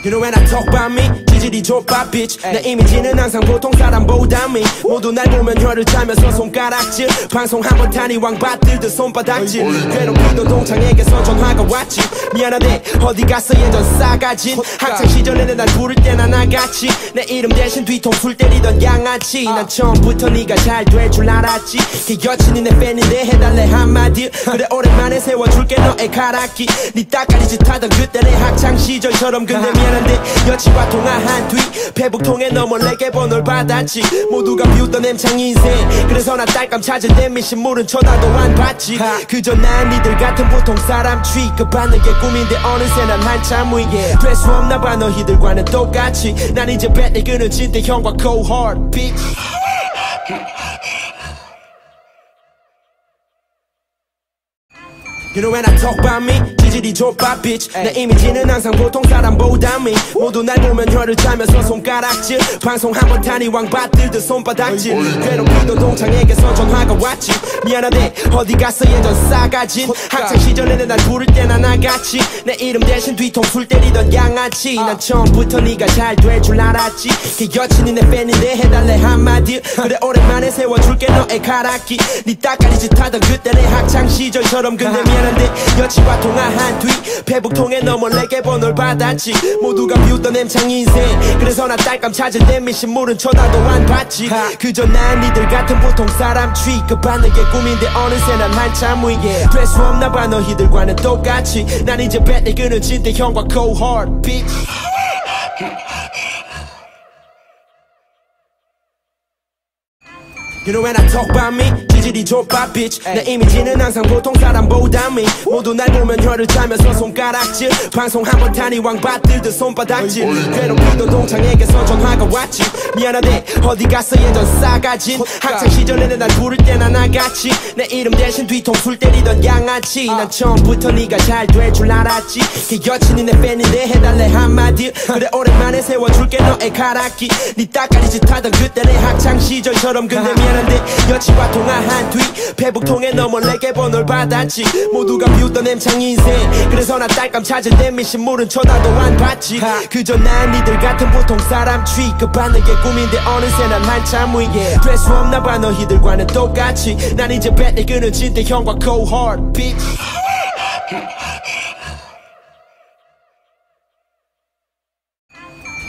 You know when I talk about me 지질이 좁아 bitch 내 이미지는 항상 보통 사람보다 미 모두 날 보면 혀를 짜면서 손가락질 방송 한번 타니 왕받들듯 손바닥질 괴롭히도 동창에게서 전화가 왔지 미안하대 어디 갔어 예전 싸가진 학창 시절에는 날 부를 때나 나같이 내 이름 대신 뒤통수를 때리던 양아치 난 처음부터 네가 잘 될 줄 알았지 그 여친이 내 팬인데 해달래 한마디 그래 오랜만에 세워줄게 너의 가락기 네 따까리 짓 하던 그때 내 학창 시절처럼 근데 미안한데 여친과 통화한 뒤 페북통에 너 몰래게 번호를 받았지 모두가 비웃던 엠창 인생 그래서 나 딸감 찾을 때 미신물은 쳐다도 안 봤지 그저 난 니들 같은 보통 사람 취급받는 게 꿈인데 어느새 난 한참 위에 될 수 없나 봐 너희들과는 똑같이 난 이제 뱃을 끊어진 때 형과 cohort bitch You know when I talk about me 지질이 좁아 bitch 내 이미지는 항상 보통 사람보다 미 모두 날 보면 혀를 짜면서 손가락질 방송 한번 타니 왕받들듯 손바닥질 괴롭히도 동창에게서 전화가 왔지 미안하대 어디 갔어 예전 싸가진 학창 시절에는 날 부를 때나 나같이 내 이름 대신 뒤통수를 때리던 양아치 난 처음부터 네가 잘 될 줄 알았지 그 여친이 내 팬인데 해달래 한마디 그래 오랜만에 세워줄게 너의 가락기 네 따까리 짓 하던 그때 내 학창 시절처럼 근데 미안한데 여친과 통화한 뒤 페북통에 너 몰래게 번호를 받았지 모두가 비웃던 엠창 인생 그래서 나 딸감 찾을 때 미신물은 쳐다도 안 봤지 그저 난 니들 같은 보통 사람 취급받는 게 꿈인데 어느새 난 한참 위에 될 수 없나 봐 너희들과는 똑같이 난 이제 뱃을 끊어진 때 형과 cohort bitch You know when I talk about me 지질이 좁아 bitch 내 이미지는 항상 보통 사람보다 미 모두 날 보면 혀를 짜면서 손가락질 방송 한번 타니 왕받들듯 손바닥질 괴롭히도 동창에게서 전화가 왔지 미안하대 어디 갔어 예전 싸가진 학창 시절에는 날 부를 때나 나같이 내 이름 대신 뒤통수를 때리던 양아치 난 처음부터 네가 잘 될 줄 알았지 그 여친이 내 팬인데 해달래 한마디 그래 오랜만에 세워줄게 너의 가락기 네 따까리 짓 하던 그때 내 학창 시절처럼 근데 미안한데 여친과 통화한 뒤 페북통에 너 몰래게 번호를 받았지 모두가 비웃던 엠창 인생 그래서 나 딸감 찾을 때 미신물은 쳐다도 안 봤지 그저 난 니들 같은 보통 사람 취급받는 게 꿈인데 어느새 난 한참 위에 될 수 없나 봐 너희들과는 똑같이 난 이제 뱃을 끊어진 때 형과 cohort bitch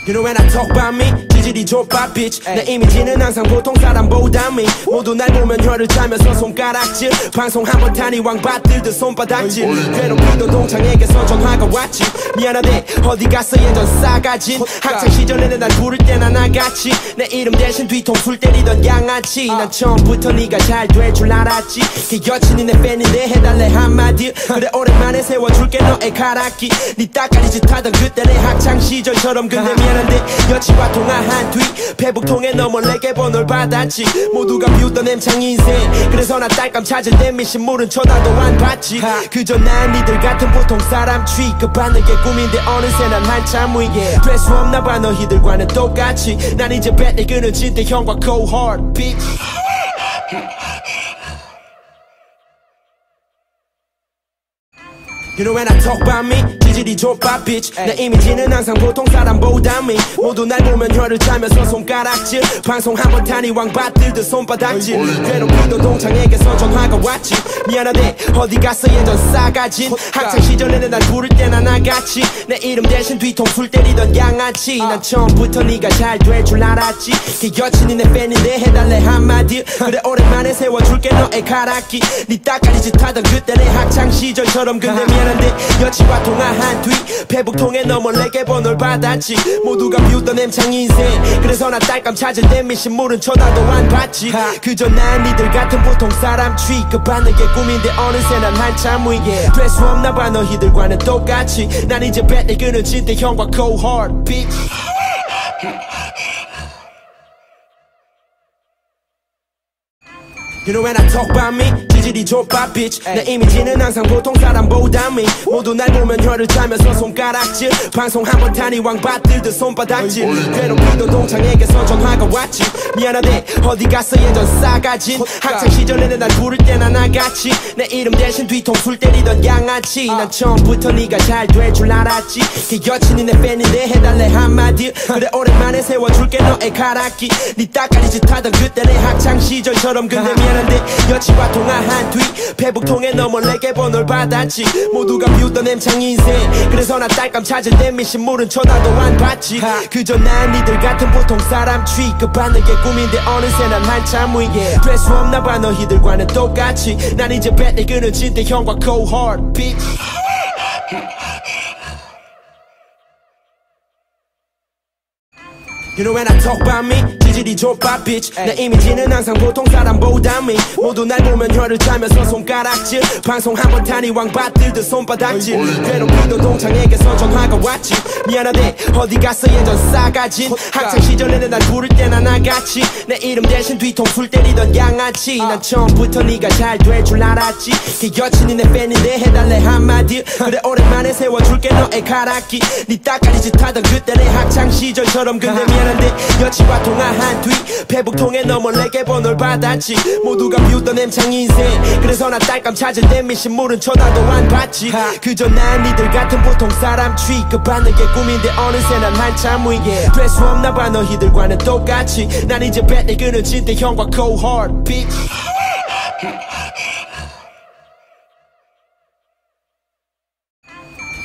You know when I talk about me 지질이 좁아 bitch 내 이미지는 항상 보통 사람보다 미 모두 날 보면 혀를 짜면서 손가락질 방송 한번 타니 왕받들듯 손바닥질 괴롭히도 동창에게서 전화가 왔지 미안하대 어디 갔어 예전 싸가진 학창 시절에는 날 부를 때나 나같이 내 이름 대신 뒤통수를 때리던 양아치 난 처음부터 네가 잘 될 줄 알았지 그 여친이 내 팬인데 해달래 한마디 그래 오랜만에 세워줄게 너의 가락기 네 따까리 짓 하던 그때 내 학창 시절처럼 근데 미안한데 여친과 통화한 뒤 페북통에 너 몰래게 번호를 받았지 모두가 비웃던 엠창 인생 그래서 나 딸감 찾을 때 미신물은 쳐다도 안 봤지 그저 난 니들 같은 보통 사람 취급받는 게 꿈인데 어느새 난 한참 위에 될 수 없나 봐 너희들과는 똑같이 난 이제 뱃을 끊어진 때 형과 cohort bitch You know when I talk about me 지질이 좁아 bitch 내 이미지는 항상 보통 사람보다 미 모두 날 보면 혀를 짜면서 손가락질 방송 한번 타니 왕받들듯 손바닥질 괴롭히던 동창에게서 전화가 왔지 미안하대 어디 갔어 예전 싸가진 학창 시절에는 날 부를 때나 나같이 내 이름 대신 뒤통수를 때리던 양아치 난 처음부터 네가 잘 될 줄 알았지 그 여친이 내 팬인데 해달래 한마디 그래 오랜만에 세워줄게 너의 가락기 네 따까리 짓 하던 그때 내 학창 시절처럼 근데 미안한데 여친과 통화한 뒤 페북통에 너 몰래게 번호를 받았지 모두가 비웃던 엠창 인생 그래서 나 딸감 찾을 때 미신물은 쳐다도 안 봤지 그저 난 니들 같은 보통 사람 취급받는 게 꿈인데 어느새 난 한참 위에 될 수 없나 봐 너희들과는 똑같이 난 이제 뱃을 끊어진 때 형과 cohort bitch You know when I talk about me 지질이 좁아 bitch 내 이미지는 항상 보통 사람보다 미 모두 날 보면 혀를 짜면서 손가락질 방송 한번 타니 왕받들듯 손바닥질 괴롭히던 동창에게서 전화가 왔지 미안하대 어디 갔어 예전 싸가진 학창 시절에는 날 부를 때나 나같이 내 이름 대신 뒤통수를 때리던 양아치 난 처음부터 네가 잘 될 줄 알았지 그 여친이 내 팬인데 해달래 한마디 그래 오랜만에 세워줄게 너의 가락기 네 따까리 짓 하던 그때 내 학창 시절처럼 근데 미안한데 여친과 통화한 뒤 페북통에 너 몰래게 번호를 받았지 모두가 비웃던 엠창 인생 그래서 나 딸감 찾을 때 미신물은 쳐다도 안 봤지 그저 난 니들 같은 보통 사람 취급받는 게 꿈인데 어느새 난 한참 위에 될 수 없나 봐 너희들과는 똑같이 난 이제 뱃을 끊어진 때 형과 cohort bitch You know when I talk about me 지질이 좁아 bitch 내 이미지는 항상 보통 사람보다 미 모두 날 보면 혀를 짜면서 손가락질 방송 한번 타니 왕받들듯 손바닥질 괴롭히던 동창에게서 전화가 왔지 미안하대 어디 갔어 예전 싸가진 학창 시절에는 날 부를 때나 나같이 내 이름 대신 뒤통수를 때리던 양아치 난 처음부터 네가 잘 될 줄 알았지 그 여친이 내 팬인데 해달래 한마디 그래 오랜만에 세워줄게 너의 가락기 네 따까리 짓 하던 그때 내 학창 시절처럼 근데 미안한데 여친과 통화한 뒤 페북통에 너 몰래게 번호를 받았지 모두가 비웃던 엠창 인생 그래서 나 딸감 찾을 때 미신물은 쳐다도 안 봤지 그저 난 니들 같은 보통 사람 취급받는 게 꿈인데 어느새 난 한참 위에 될 수 없나 봐 너희들과는 똑같이 난 이제 뱃을 끊어진 때 형과 cohort bitch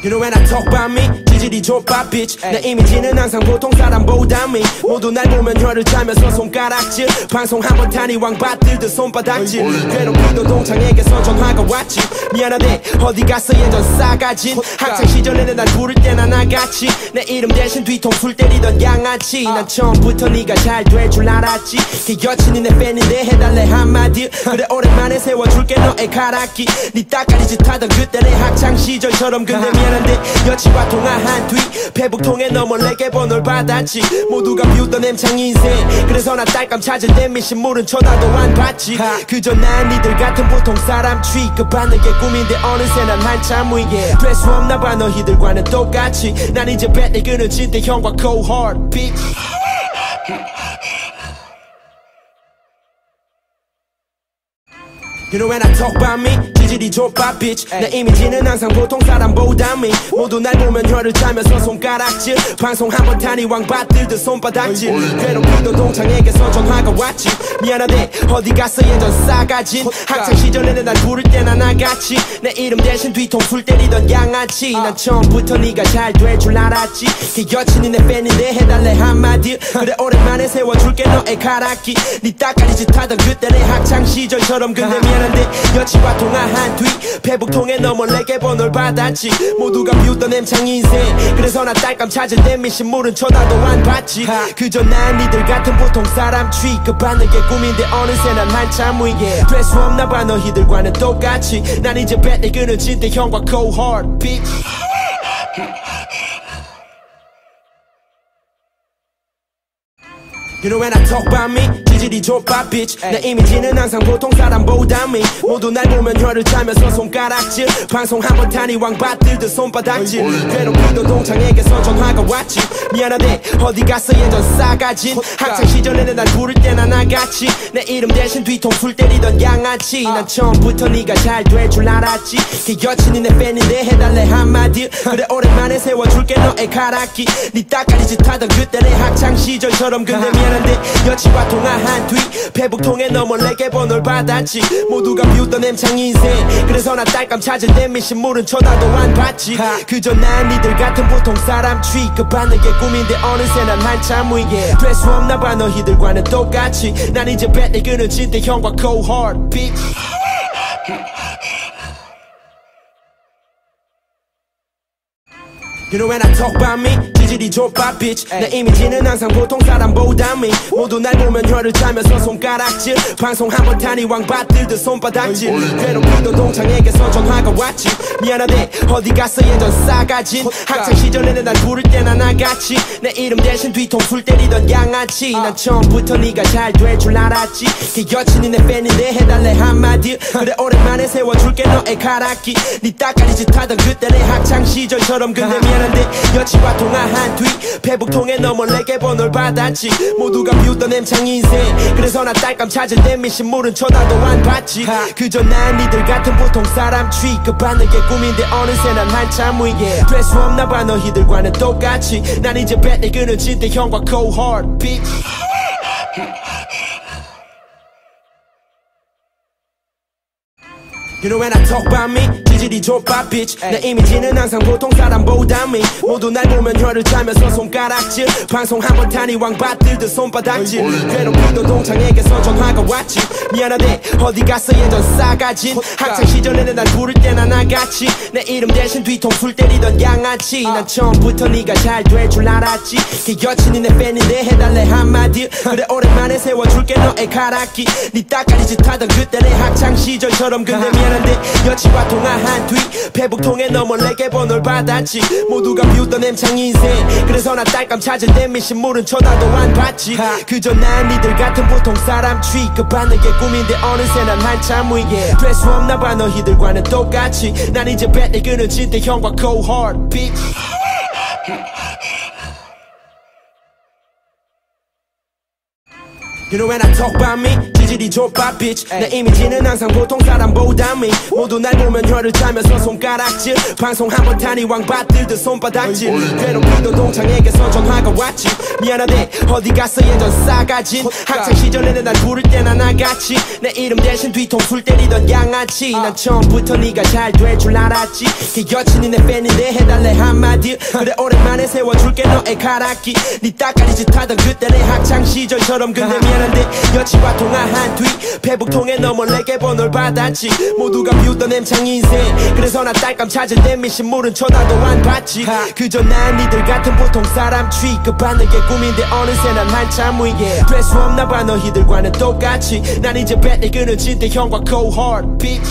You know when I talk about me 지질이 좁아 bitch 내 이미지는 항상 보통 사람보다 미 모두 날 보면 혀를 짜면서 손가락질 방송 한번 타니 왕받들듯 손바닥질 괴롭히던 동창에게서 전화가 왔지 미안하대 어디 갔어 예전 싸가진 학창 시절에는 날 부를 때나 나같이 내 이름 대신 뒤통수를 때리던 양아치 난 처음부터 네가 잘 될 줄 알았지 그 여친이 내 팬인데 해달래 한마디 그래 오랜만에 세워줄게 너의 가락기 네 따까리 짓 하던 그때 내 학창 시절처럼 근데 미안한데 여친과 통화한 뒤 페북통에 너 몰래게 번호를 받았지 모두가 비웃던 엠창 인생 그래서 나 딸감 찾을 때 미신물은 쳐다도 안 봤지 그저 난 니들 같은 보통 사람 취급받는 게 꿈인데 어느새 난 한참 위에 될 수 없나 봐 너희들과는 똑같이 난 이제 뱃을 끊어진 때 형과 cohort bitch You know when I talk about me 지질이 좁아 bitch 내 이미지는 항상 보통 사람보다 미 모두 날 보면 혀를 짜면서 손가락질 방송 한번 타니 왕받들듯 손바닥질 괴롭히던 동창에게서 전화가 왔지 미안하대 어디 갔어 예전 싸가진 학창 시절에는 날 부를 때나 나같이 내 이름 대신 뒤통수를 때리던 양아치 난 처음부터 네가 잘 될 줄 알았지 그 여친이 내 팬인데 해달래 한마디 그래 오랜만에 세워줄게 너의 가락기 네 따까리 짓 하던 그때 내 학창 시절처럼 근데 미안하대 미안한데 여친과 통화한 뒤 페북통에 너 몰래게 번호를 받았지. 모두가 비웃던 엠창 인생. 그래서 나 딸감 찾을 때 미신물은 쳐다도 안 봤지. 그저 난 니들 같은 보통 사람 취급받는 게 꿈인데 어느새 난 한참 위. 될 수 없나 봐 너희들과는 똑같이. 난 이제 뱃을 끊어진 때 형과 cohort bitch. You know when I talk about me, 지질이 좁아 bitch. 내 이미지는 항상 보통 사람보다 미. 모두 날 보면 혀를 차면서 손가락질. 방송 한번 타니 왕받들듯 손바닥질. 괴롭히던 동창에게서 전화가 왔지. 미안하대 어디 갔어 예전 싸가진. 학창 시절에는 날 부를 때나 나같이. 내 이름 대신 뒤통수를 때리던 양아치. 난 처음부터 네가 잘 될 줄 알았지. 그 여친이 내 팬인데 해달래 한마디. 그래 오랜만에 세워줄게 너의 가락기. 네 따까리 짓 하던 그때 내 학창 시절처럼. 근데 미안 여친과 통화한 뒤 페북통에 너 몰래게 번호를 받았지. 모두가 비웃던 엠창 인생. 그래서 나 딸감 찾을 때 미신물은 쳐다도 안 봤지. 그저 난 니들 같은 보통 사람 취급받는 게 꿈인데 어느새 난 한참 위. 될 수 없나 봐 너희들과는 똑같이. 난 이제 뱃을 끊어진 때 형과 cohort bitch. You know when I talk about me, 지질이 좁아 bitch. 내 이미지는 항상 보통 사람보다 미. 모두 날 보면 혀를 차면서 손가락질. 방송 한번 타니 왕받들듯 손바닥질. 괴롭히던 동창에게서 전화가 왔지. 미안하대 어디 갔어 예전 싸가진. 학창 시절에는 날 부를 때나 나같이. 내 이름 대신 뒤통수를 때리던 양아치. 난 처음부터 네가 잘 될 줄 알았지. 그 여친이 내 팬인데 해달래 한마디. 그래 오랜만에 세워줄게 너의 가락기. 네 따까리 짓 하던 그때 내 학창 시절처럼. 근데 미안 여친과 통화한 뒤 페북통에 너 몰래게 번호를 받았지. 모두가 비웃던 엠창 인생. 그래서 나 딸감 찾을 때 미신물은 쳐다도 안 봤지. 그저 난 니들 같은 보통 사람 취급받는 게 꿈인데 어느새 난 한참 위. 될 수 없나 봐 너희들과는 똑같이. 난 이제 뱃을 끊어진 때 형과 cohort bitch. You know when I talk about me, 지질이 좁아 bitch. 내 이미지는 항상 보통 사람보다 미. 모두 날 보면 혀를 차면서 손가락질. 방송 한번 타니 왕받들듯 손바닥질. 괴롭히던 동창에게서 전화가 왔지. 미안하대 어디 갔어 예전 싸가진. 학창 시절에는 날 부를 때나 나같이. 내 이름 대신 뒤통수를 때리던 양아치. 난 처음부터 네가 잘 될 줄 알았지. 그 여친이 내 팬인데 해달래 한마디. 그래 오랜만에 세워줄게 너의 가락기. 네 따까리 짓 하던 그때 내 학창 시절처럼. 근데 미안 여친과 통화한 뒤 페북통에 너 몰래게 번호를 받았지. 모두가 비웃던 엠창 인생. 그래서 나 딸감 찾을 때 미신물은 쳐다도 안 봤지. 그저 난 니들 같은 보통 사람 취급받는 게 꿈인데 어느새 난 한참 위. 될 수 없나 봐 너희들과는 똑같이. 난 이제 뱃을 끊어진 때 형과 cohort bitch. You know when I talk about me, 지질이 좁아 bitch. 내 이미지는 항상 보통 사람보다 미. 모두 날 보면 혀를 차면서 손가락질. 방송 한번 타니 왕받들듯 손바닥질. 괴롭히던 동창에게서 전화가 왔지. 미안하대 어디 갔어 예전 싸가진. 학창 시절에는 날 부를 때나 나같이. 내 이름 대신 뒤통수를 때리던 양아치. 난 처음부터 네가 잘 될 줄 알았지. 그 여친이 내 팬인데 해달래 한마디. 그래 오랜만에 세워줄게 너의 가락기. 네 따까리 짓 하던 그때 내 학창 시절처럼. 근데 미안 여친과 통화한 뒤 페북통에 너 몰래게 번호를 받았지. 모두가 비웃던 엠창 인생. 그래서 나 딸감 찾을 때 미신물은 쳐다도 안 봤지. 그저 난 니들 같은 보통 사람 취급받는 게 꿈인데 어느새 난 한참 위. 될 수 없나 봐 너희들과는 똑같이. 난 이제 뱃을 끊어진 때 형과 cohort bitch.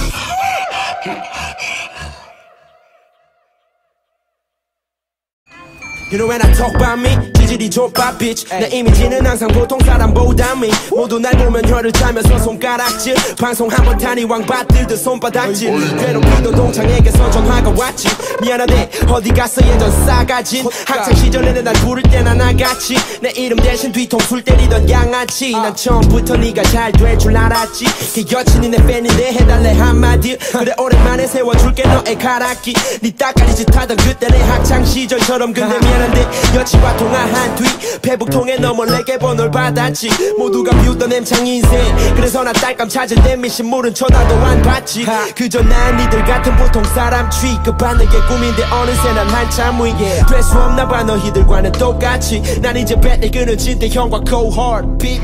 You know when I talk about me, 지질이 좁아 bitch. 내 이미지는 항상 보통 사람보다 미. 모두 날 보면 혀를 차면서 손가락질. 방송 한번 타니 왕받들듯 손바닥질. 괴롭히던 동창에게서 전화가 왔지. 미안하대 어디 갔어 예전 싸가진. 학창 시절에는 날 부를 때나 나같이. 내 이름 대신 뒤통수를 때리던 양아치. 난 처음부터 네가 잘 될 줄 알았지. 그 여친이 내 팬인데 해달래 한마디. 그래 오랜만에 세워줄게 너의 가락기. 네 따까리 짓 하던 그때 내 학창 시절처럼. 근데 미안 여친과 통화한 뒤 페북통에 너 몰래게 번호를 받았지. 모두가 비웃던 엠창 인생. 그래서 나 딸감 찾을 때 미신물은 쳐다도 안 봤지. 그저 난 니들 같은 보통 사람 취급받는 게 꿈인데 어느새 난 한참 위. 될 수 없나 봐 너희들과는 똑같이. 난 이제 뱃을 끊어진 때 형과 cohort bitch.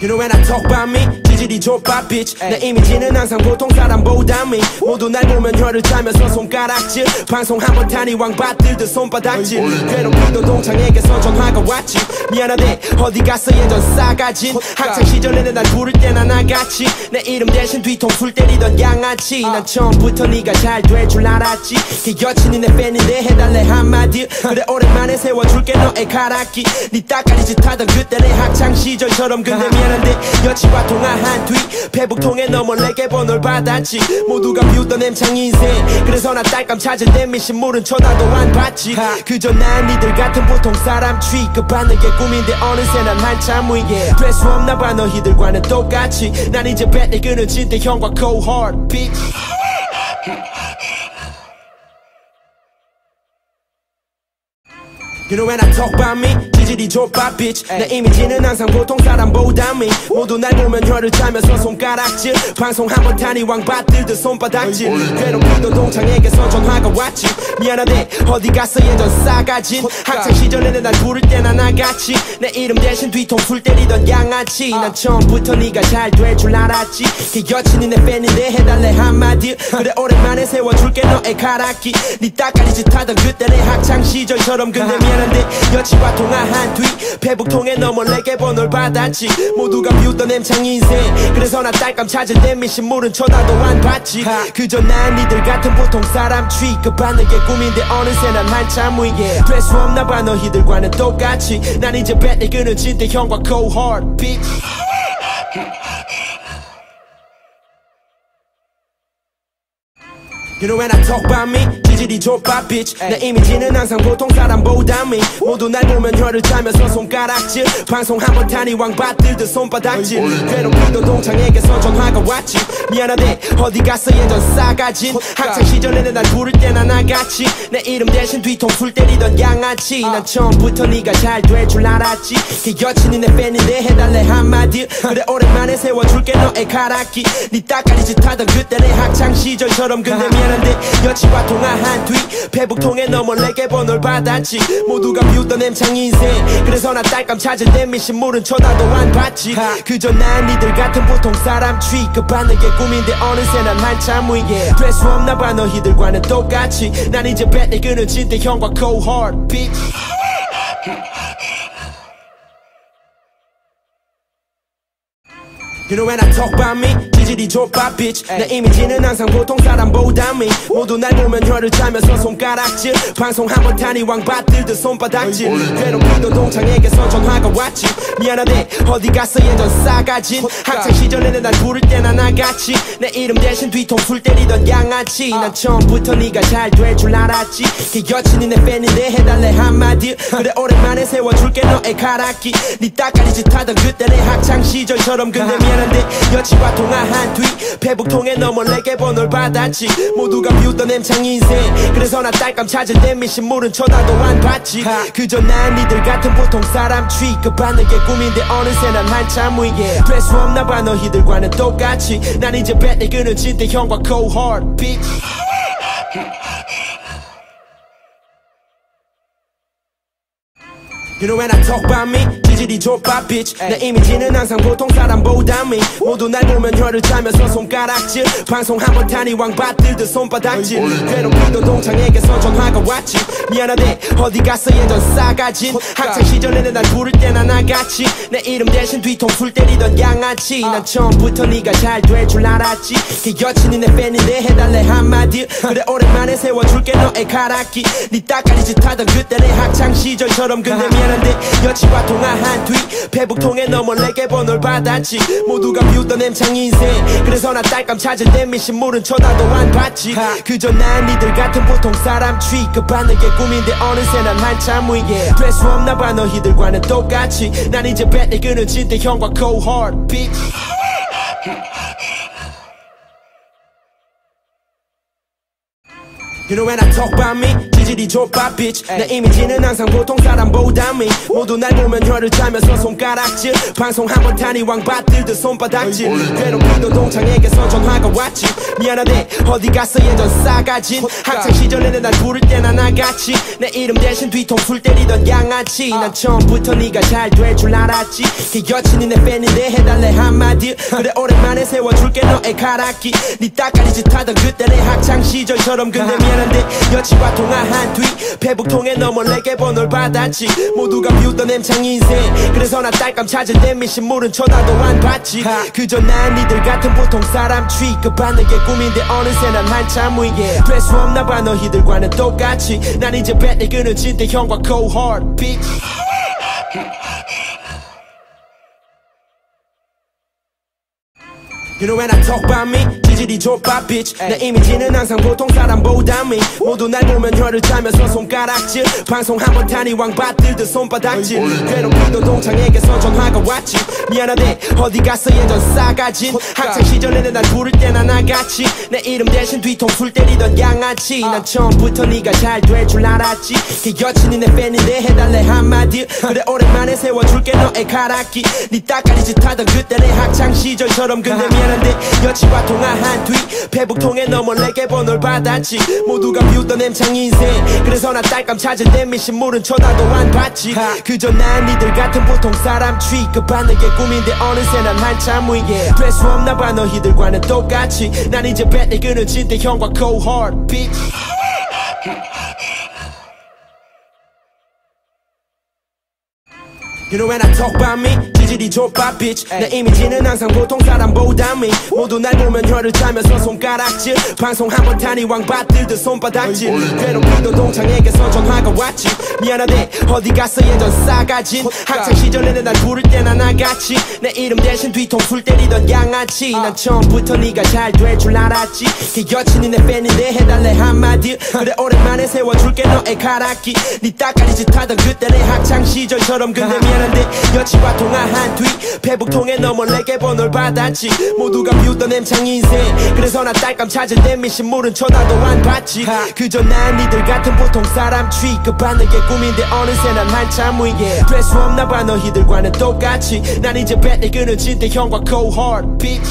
You know when I talk about me 지질이 좁아 bitch 내 이미지는 항상 보통 사람보다 미 모두 날 보면 혀를 차면서 손가락질 방송 한번 타니 왕받들듯 손바닥질 괴롭히도 동창에게서 전화가 왔지 미안하대 어디 갔어 예전 싸가진 학창 시절에는 날 부를 때나 나같이 내 이름 대신 뒤통수를 때리던 양아치 난 처음부터 네가 잘 될 줄 알았지 그 여친이 내 팬인데 해달래 한마디 그래 오랜만에 세워줄게 너의 가락기 네 따까리 짓하던 그때 내 학창 시절처럼 근데 미안한데 여친과 통화한 뒤 페북 통해 너 몰래게 번호를 받았지 모두가 비웃던 엠창 인생 그래서 나 딸감 찾을 때 미신물은 쳐다도 안 봤지 그저 난 니들 같은 보통 사람 취급받는 게 꿈인데 어느새 난 한참 위에 될 수 없나 봐 너희들과는 똑같이 난 이제 뱃을 끊어진 때 형과 cohort bitch You know when I talk about me 지질이 좁아 bitch 내 이미지는 항상 보통 사람보다 미 모두 날 보면 혀를 차면서 손가락질 방송 한번 타니 왕받들듯 손바닥질 괴롭히도 동창에게서 전화가 왔지 미안하대 어디 갔어 예전 싸가진 학창 시절에는 날 부를 때나 나같이 내 이름 대신 뒤통수를 때리던 양아치 난 처음부터 네가 잘 될 줄 알았지 그 여친이 내 팬인데 해달래 한마디 그래 오랜만에 세워줄게 너의 가락기 네 따까리 짓하던 그때 내 학창 시절처럼 근데 미안해 여친과 통화한 뒤 페북 통해 너 몰래게 번호를 받았지 모두가 비웃던 엠창 인생 그래서 나 딸감 찾을 때 미신물은 쳐다도 안 봤지 그저 난 니들 같은 보통 사람 취급받는 게 꿈인데 어느새 난 한참 위에 될 수 없나 봐 너희들과는 똑같이 난 이제 뱃을 끊어진 때 형과 cohort bitch You know when I talk about me 지질이 좁아 bitch 내 이미지는 항상 보통 사람보다 미 모두 날 보면 혀를 차면서 손가락질 방송 한번 타니 왕받들듯 손바닥질 괴롭히도 동창에게서 전화가 왔지 미안하대 어디 갔어 예전 싸가진 학창 시절에는 날 부를 때나 나같이 내 이름 대신 뒤통수를 때리던 양아치 난 처음부터 네가 잘 될 줄 알았지 그 여친이 내 팬인데 해달래 한마디 그래 오랜만에 세워줄게 너의 가락기 네 따까리 짓하던 그때 내 학창 시절처럼 근데 미안해 여친과 통화한 뒤 페북 통해 너 몰래게 번호를 받았지 모두가 비웃던 엠창 인생 그래서 나 딸감 찾을 때 미신물은 쳐다도 안 봤지 그저 난 니들 같은 보통 사람 취급받는 게 꿈인데 어느새 난 한참 위에 될 수 없나 봐 너희들과는 똑같이 난 이제 뱃을 끊어진 때 형과 cohort bitch You know when I talk about me 지질이 좁아 bitch 내 이미지는 항상 보통 사람보다 미 모두 날 보면 혀를 차면서 손가락질 방송 한번 타니 왕받들듯 손바닥질 괴롭히도 동창에게서 전화가 왔지 미안하대 어디 갔어 예전 싸가진 학창 시절에는 날 부를 때나 나같이 내 이름 대신 뒤통수를 때리던 양아치 난 처음부터 네가 잘 될 줄 알았지 그 여친이 내 팬인데 해달래 한마디 그래 오랜만에 세워줄게 너의 가락기 네 따까리 짓하던 그때 내 학창 시절처럼 근데 미안해 여친과 통화한 뒤 페북 통해 너 몰래게 번호를 받았지 모두가 비웃던 엠창 인생 그래서 나 딸감 찾을 때 미신물은 쳐다도 안 봤지 그저 난 니들 같은 보통 사람 취급받는 게 꿈인데 어느새 난 한참 위에 될 수 없나 봐 너희들과는 똑같이 난 이제 뱃을 끊어진 때 형과 cohort bitch You know when I talk about me 지질이 좁아 bitch 내 이미지는 항상 보통 사람보다 미 모두 날 보면 혀를 차면서 손가락질 방송 한번 타니 왕받들듯 손바닥질 괴롭히도 동창에게서 전화가 왔지 미안하대 어디 갔어 예전 싸가진 학창 시절에는 날 부를 때나 나같이 내 이름 대신 뒤통수를 때리던 양아치 난 처음부터 네가 잘 될 줄 알았지 그 여친이 내 팬인데 해달래 한마디 그래 오랜만에 세워줄게 너의 가락기 네 따까리 짓하던 그때 내 학창 시절처럼 근데 미안해 여친과 통화한 뒤 페북 통해 너 몰래게 번호를 받았지 모두가 비웃던 엠창 인생 그래서 나 딸감 찾을 때 미신물은 쳐다도 안 봤지 그저 난 니들 같은 보통 사람 취급받는 게 꿈인데 어느새 난 한참 위에 될 수 없나 봐 너희들과는 똑같이 난 이제 뱃을 끊어진 때 형과 cohort bitch You know when I talk about me 지질이 좁아 bitch 내 이미지는 항상 보통 사람보다 미 모두 날 보면 혀를 짜면서 손가락질 방송 한번 타니 왕받들듯 손바닥질 괴롭히도 동창에게서 전화가 왔지 미안하대 어디 갔어 예전 싸가진 학창 시절에는 날 부를 때나 나같이 내 이름 대신 뒤통수를 때리던 양아치 난 처음부터 네가 잘 될 줄 알았지 그 여친이 내 팬인데 해달래 한마디 그래 오랜만에 세워줄게 너의 가락기 네 따까리 짓 하던 그때 내 학창 시절처럼 근데 미안한데 여친과 통화한 뒤 페북통에 너 몰래게 번호를 받았지 모두가 비웃던 엠창 인생 그래서 나 딸감 찾을 때 미신물은 쳐다도 안 봤지 그저 난 니들 같은 보통 사람 취급받는 게 꿈인데 어느새 난 한참 위에 될 수 없나 봐 너희들과는 똑같이 난 이제 배를 끊은 진대 형과 cohort bitch You know when I talk about me 지질이 좁아 bitch 내 이미지는 항상 보통 사람보다 미 모두 날 보면 혀를 짜면서 손가락질 방송 한번 타니 왕받들듯 손바닥질 괴롭히도 동창에게서 전화가 왔지 미안하대 어디 갔어 예전 싸가진 학창 시절에는 날 부를 때나 나같이 내 이름 대신 뒤통수를 때리던 양아치 난 처음부터 네가 잘 될 줄 알았지 그 여친이 내 팬인데 해달래 한마디 그래 오랜만에 세워줄게 너의 가락기 네 따까리 짓 하던 그때 내 학창 시절처럼 근데 미안한데 여친과 통화한 뒤 페북통에 너 몰래게 번호를 받았지 모두가 비웃던 엠창 인생 그래서 나 딸감 찾을 때 미신물은 쳐다도 안 봤지 그저 난 니들 같은 보통 사람 취급받는 게 꿈인데 어느새 난 한참 위에 될 수 없나 봐 너희들과는 똑같이 난 이제 배를 끊은 진대 형과 cohort bitch You know when I talk about me 지질이 좁아 bitch 내 이미지는 항상 보통 사람보다 미 모두 날 보면 혀를 짜면서 손가락질 방송 한번 타니 왕받들듯 손바닥질 괴롭히도 동창에게서 전화가 왔지 미안하대 어디 갔어 예전 싸가진 학창 시절에는 날 부를 때나 나같이 내 이름 대신 뒤통수를 때리던 양아치 난 처음부터 네가 잘 될 줄 알았지 그 여친이 내 팬인데 해달래 한마디 그래 오랜만에 세워줄게 너의 가락기 네 따까리 짓 하던 그때 내 학창 시절처럼 근데 미안한데 여친과 통화한 뒤 페북통에 너 몰래게 번호를 받았지 모두가 비웃던 엠창 인생 그래서 나 딸감 찾을 때 미신물은 쳐다도 안 봤지 그저 난 니들 같은 보통 사람 취급받는 게 꿈인데 어느새 난 한참 위에 될 수 없나 봐 너희들과는 똑같이 난 이제 배를 끊은 진대 형과 cohort bitch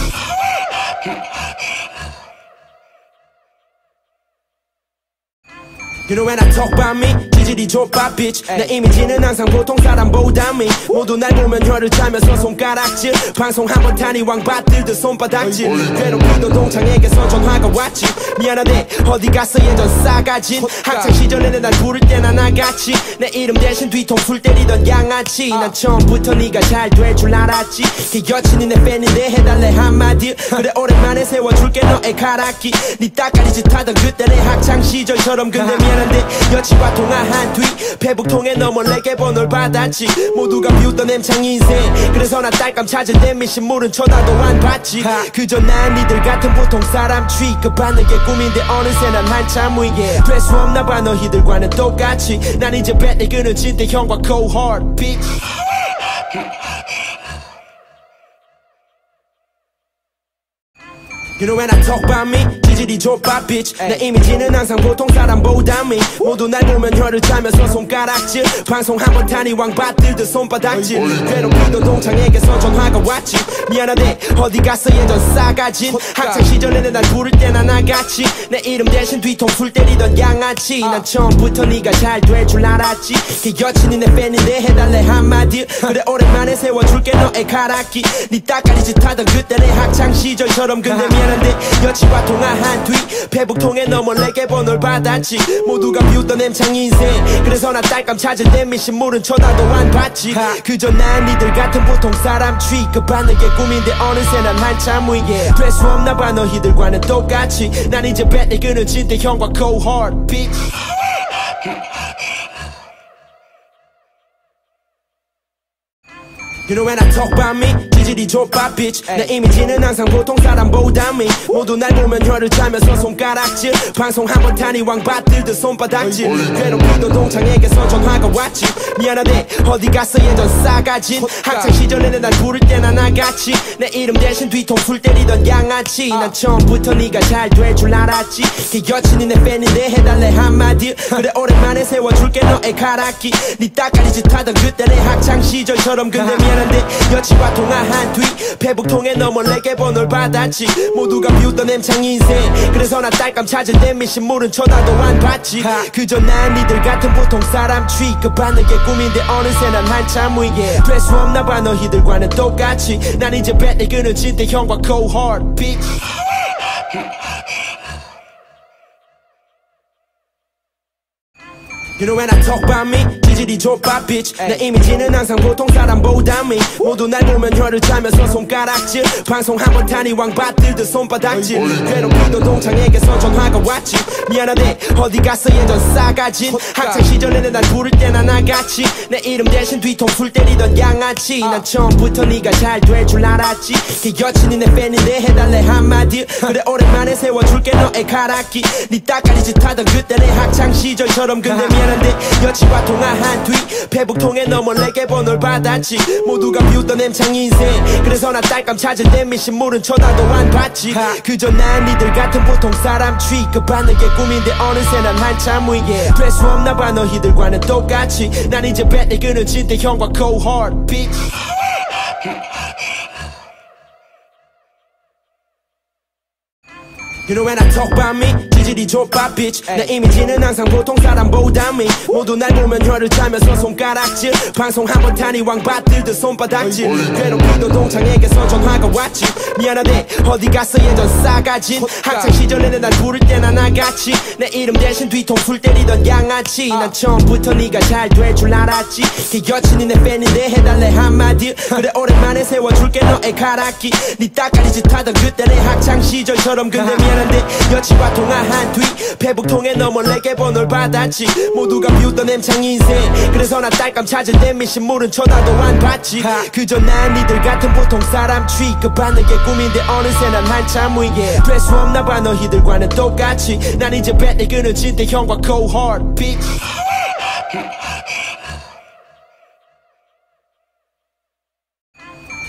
You know when I talk about me 지질이 좁아 bitch 내 이미지는 항상 보통 사람보다 미 모두 날 보면 혀를 짜면서 손가락질 방송 한번 타니 왕받들듯 손바닥질 괴롭히도 동창에게서 전화가 왔지 미안하대 어디 갔어 예전 싸가진 학창 시절에는 날 부를 때나 나같이 내 이름 대신 뒤통수를 때리던 양아치 난 처음부터 네가 잘 될 줄 알았지 그 여친이 내 팬인데 해달래 한마디 그래 오랜만에 세워줄게 너의 가락기 네 따까리 짓 하던 그때 내 학창 시절처럼 근데 미안한데 여친과 통화한 뒤 페북통에 너 몰래게 번호를 받았지 모두가 비웃던 엠창 인생 그래서 나 딸감 찾을 때 미신물은 쳐다도 안 봤지 그저 난 니들 같은 보통 사람 취급받는 게 꿈인데 어느새 난 한참 위에 될 수 없나 봐 너희들과는 똑같이 난 이제 배를 끊은 진대 형과 cohort bitch You know when I talk about me 지질이 좁아 bitch 내 이미지는 항상 보통 사람보다 미 모두 날 보면 혀를 짜면서 손가락질 방송 한번 타니 왕받들듯 손바닥질 괴롭히도 동창에게서 전화가 왔지 미안하대 어디 갔어 예전 싸가진 학창 시절에는 날 부를 때나 나같이 내 이름 대신 뒤통수를 때리던 양아치 난 처음부터 네가 잘 될 줄 알았지 그 여친이 내 팬인데 해달래 한마디 그래 오랜만에 세워줄게 너의 가락기 네 따까리 짓 하던 그때 내 학창 시절처럼 근데 미안한데 여친과 통화한 뒤 페북통에 너 몰래게 번호를 받았지 모두가 비웃던 엠창 인생 그래서 나 딸감 찾을 때 미신물은 쳐다도 안 봤지 그저 난 니들 같은 보통 사람 취급받는 게 꿈인데 어느새 난 한참 위에 될 수 없나 봐 너희들과는 똑같이 난 이제 배를 끊은 진대 형과 cohort bitch You know when I talk about me 기질이 좁아 bitch 내 이미지는 항상 보통 사람보다 미 모두 날 보면 혀를 짜면서 손가락질 방송 한번 타니 왕받들듯 손바닥질 괴롭히던 동창에게서 전화가 왔지 미안하대 어디 갔어 예전 싸가진 학창 시절에는 날 부를 때나 나같이 내 이름 대신 뒤통수를 때리던 양아치 난 처음부터 네가 잘 될 줄 알았지 그 여친이 내 팬인데 해달래 한마디 그래 오랜만에 세워줄게 너의 가락기 네 따까리 짓 하던 그때 내 학창 시절처럼 근데 미안한데 여친과 통화한 뒤 페북통에 너 몰래게 번호를 받았지 모두가 비웃던 엠창 인생 그래서 나 딸감 찾을 때 미신물은 쳐다도 안 봤지 그저 난 니들 같은 보통 사람 취급받는 게 꿈인데 어느새 난 한참 위 될 수 없나 봐 너희들과는 똑같이 난 이제 뱃을 끄는 진대 형과 cohort bitch You know when I talk about me 기질이 좁아 bitch 내 이미지는 항상 보통 사람보다 미 모두 날 보면 혀를 짜면서 손가락질 방송 한번 타니 왕받들듯 손바닥질 괴롭히던 동창에게서 전화가 왔지 미안하대 어디 갔어 예전 싸가진 학창 시절에는 날 부를 때나 나같이 내 이름 대신 뒤통수를 때리던 양아치 난 처음부터 네가 잘 될 줄 알았지 그 여친이 내 팬인데 해달래 한마디 그래 오랜만에 세워줄게 너의 가락기 네 따까리 짓 하던 그때 내 학창 시절처럼 근데 미안한데 여친과 통화한 뒤 페북통에 너 몰래게 번호를 받았지 모두가 비웃던 엠창 인생 그래서 나 딸감 찾을 때 미신물은 쳐다도 안 봤지 그저 난 니들 같은 보통 사람 취급받는 게 꿈인데 어느새 난 한참 위 될 수 없나 봐 너희들과는 똑같이 난 이제 뱃을 끄는 진대 형과 cohort bitch You know when I talk about me 기질이 좁아 bitch 내 이미지는 항상 보통 사람보다 미 모두 날 보면 혀를 짜면서 손가락질 방송 한번 타니 왕받들듯 손바닥질 괴롭히던 동창에게서 전화가 왔지 미안하대 어디 갔어 예전 싸가진 학창 시절에는 날 부를 때나 나같이 내 이름 대신 뒤통수를 때리던 양아치 난 처음부터 네가 잘 될 줄 알았지 그 여친이 내 팬인데 해달래 한마디 그래 오랜만에 세워줄게 너의 가락기 네 따까리 짓 하던 그때 내 학창 시절처럼 근데 미안한데 여친과 통화한 뒤 페북통에 너 몰래게 번호를 받았지 모두가 비웃던 엠창 인생 그래서 나 딸감 찾을 때 미신물은 쳐다도 안 봤지 그저 난 니들 같은 보통 사람 취급받는 게 꿈인데 어느새 난 한참 위 될 수 없나 봐 너희들과는 똑같이 난 이제 뱃을 끄는 진대 형과 cohort bitch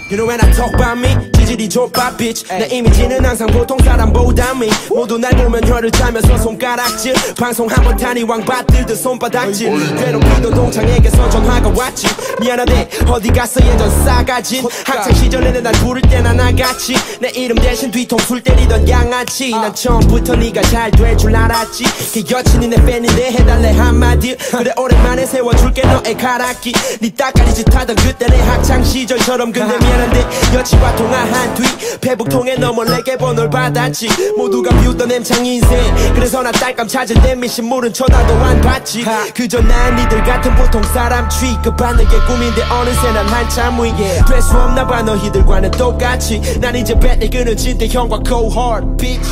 You know when I talk about me 기질이 좁아 bitch 내 이미지는 항상 보통 사람보다 미 모두 날 보면 혀를 짜면서 손가락질 방송 한번 타니 왕받들듯 손바닥질 괴롭히던 동창에게서 전화가 왔지 미안하대 어디 갔어 예전 싸가진 학창 시절에는 날 부를 때나 나같이 내 이름 대신 뒤통수를 때리던 양아치 난 처음부터 네가 잘 될 줄 알았지 그 여친이 내 팬인데 해달래 한마디 그래 오랜만에 세워줄게 너의 가락기 네 따까리 짓 하던 그때 내 학창 시절처럼 근데 미안한데 여친과 통화한 뒤 페북통에 너 몰래게 번호를 받았지 모두가 비웃던 엠창 인생 그래서 나 딸감 찾을 때 미신물은 쳐다도 안 봤지 그저 난 니들 같은 보통 사람 취급받는 게 꿈인데 어느새 난 한참 위 될 수 없나 봐 너희들과는 똑같이 난 이제 뱃을 끄는 진대 형과 cohort bitch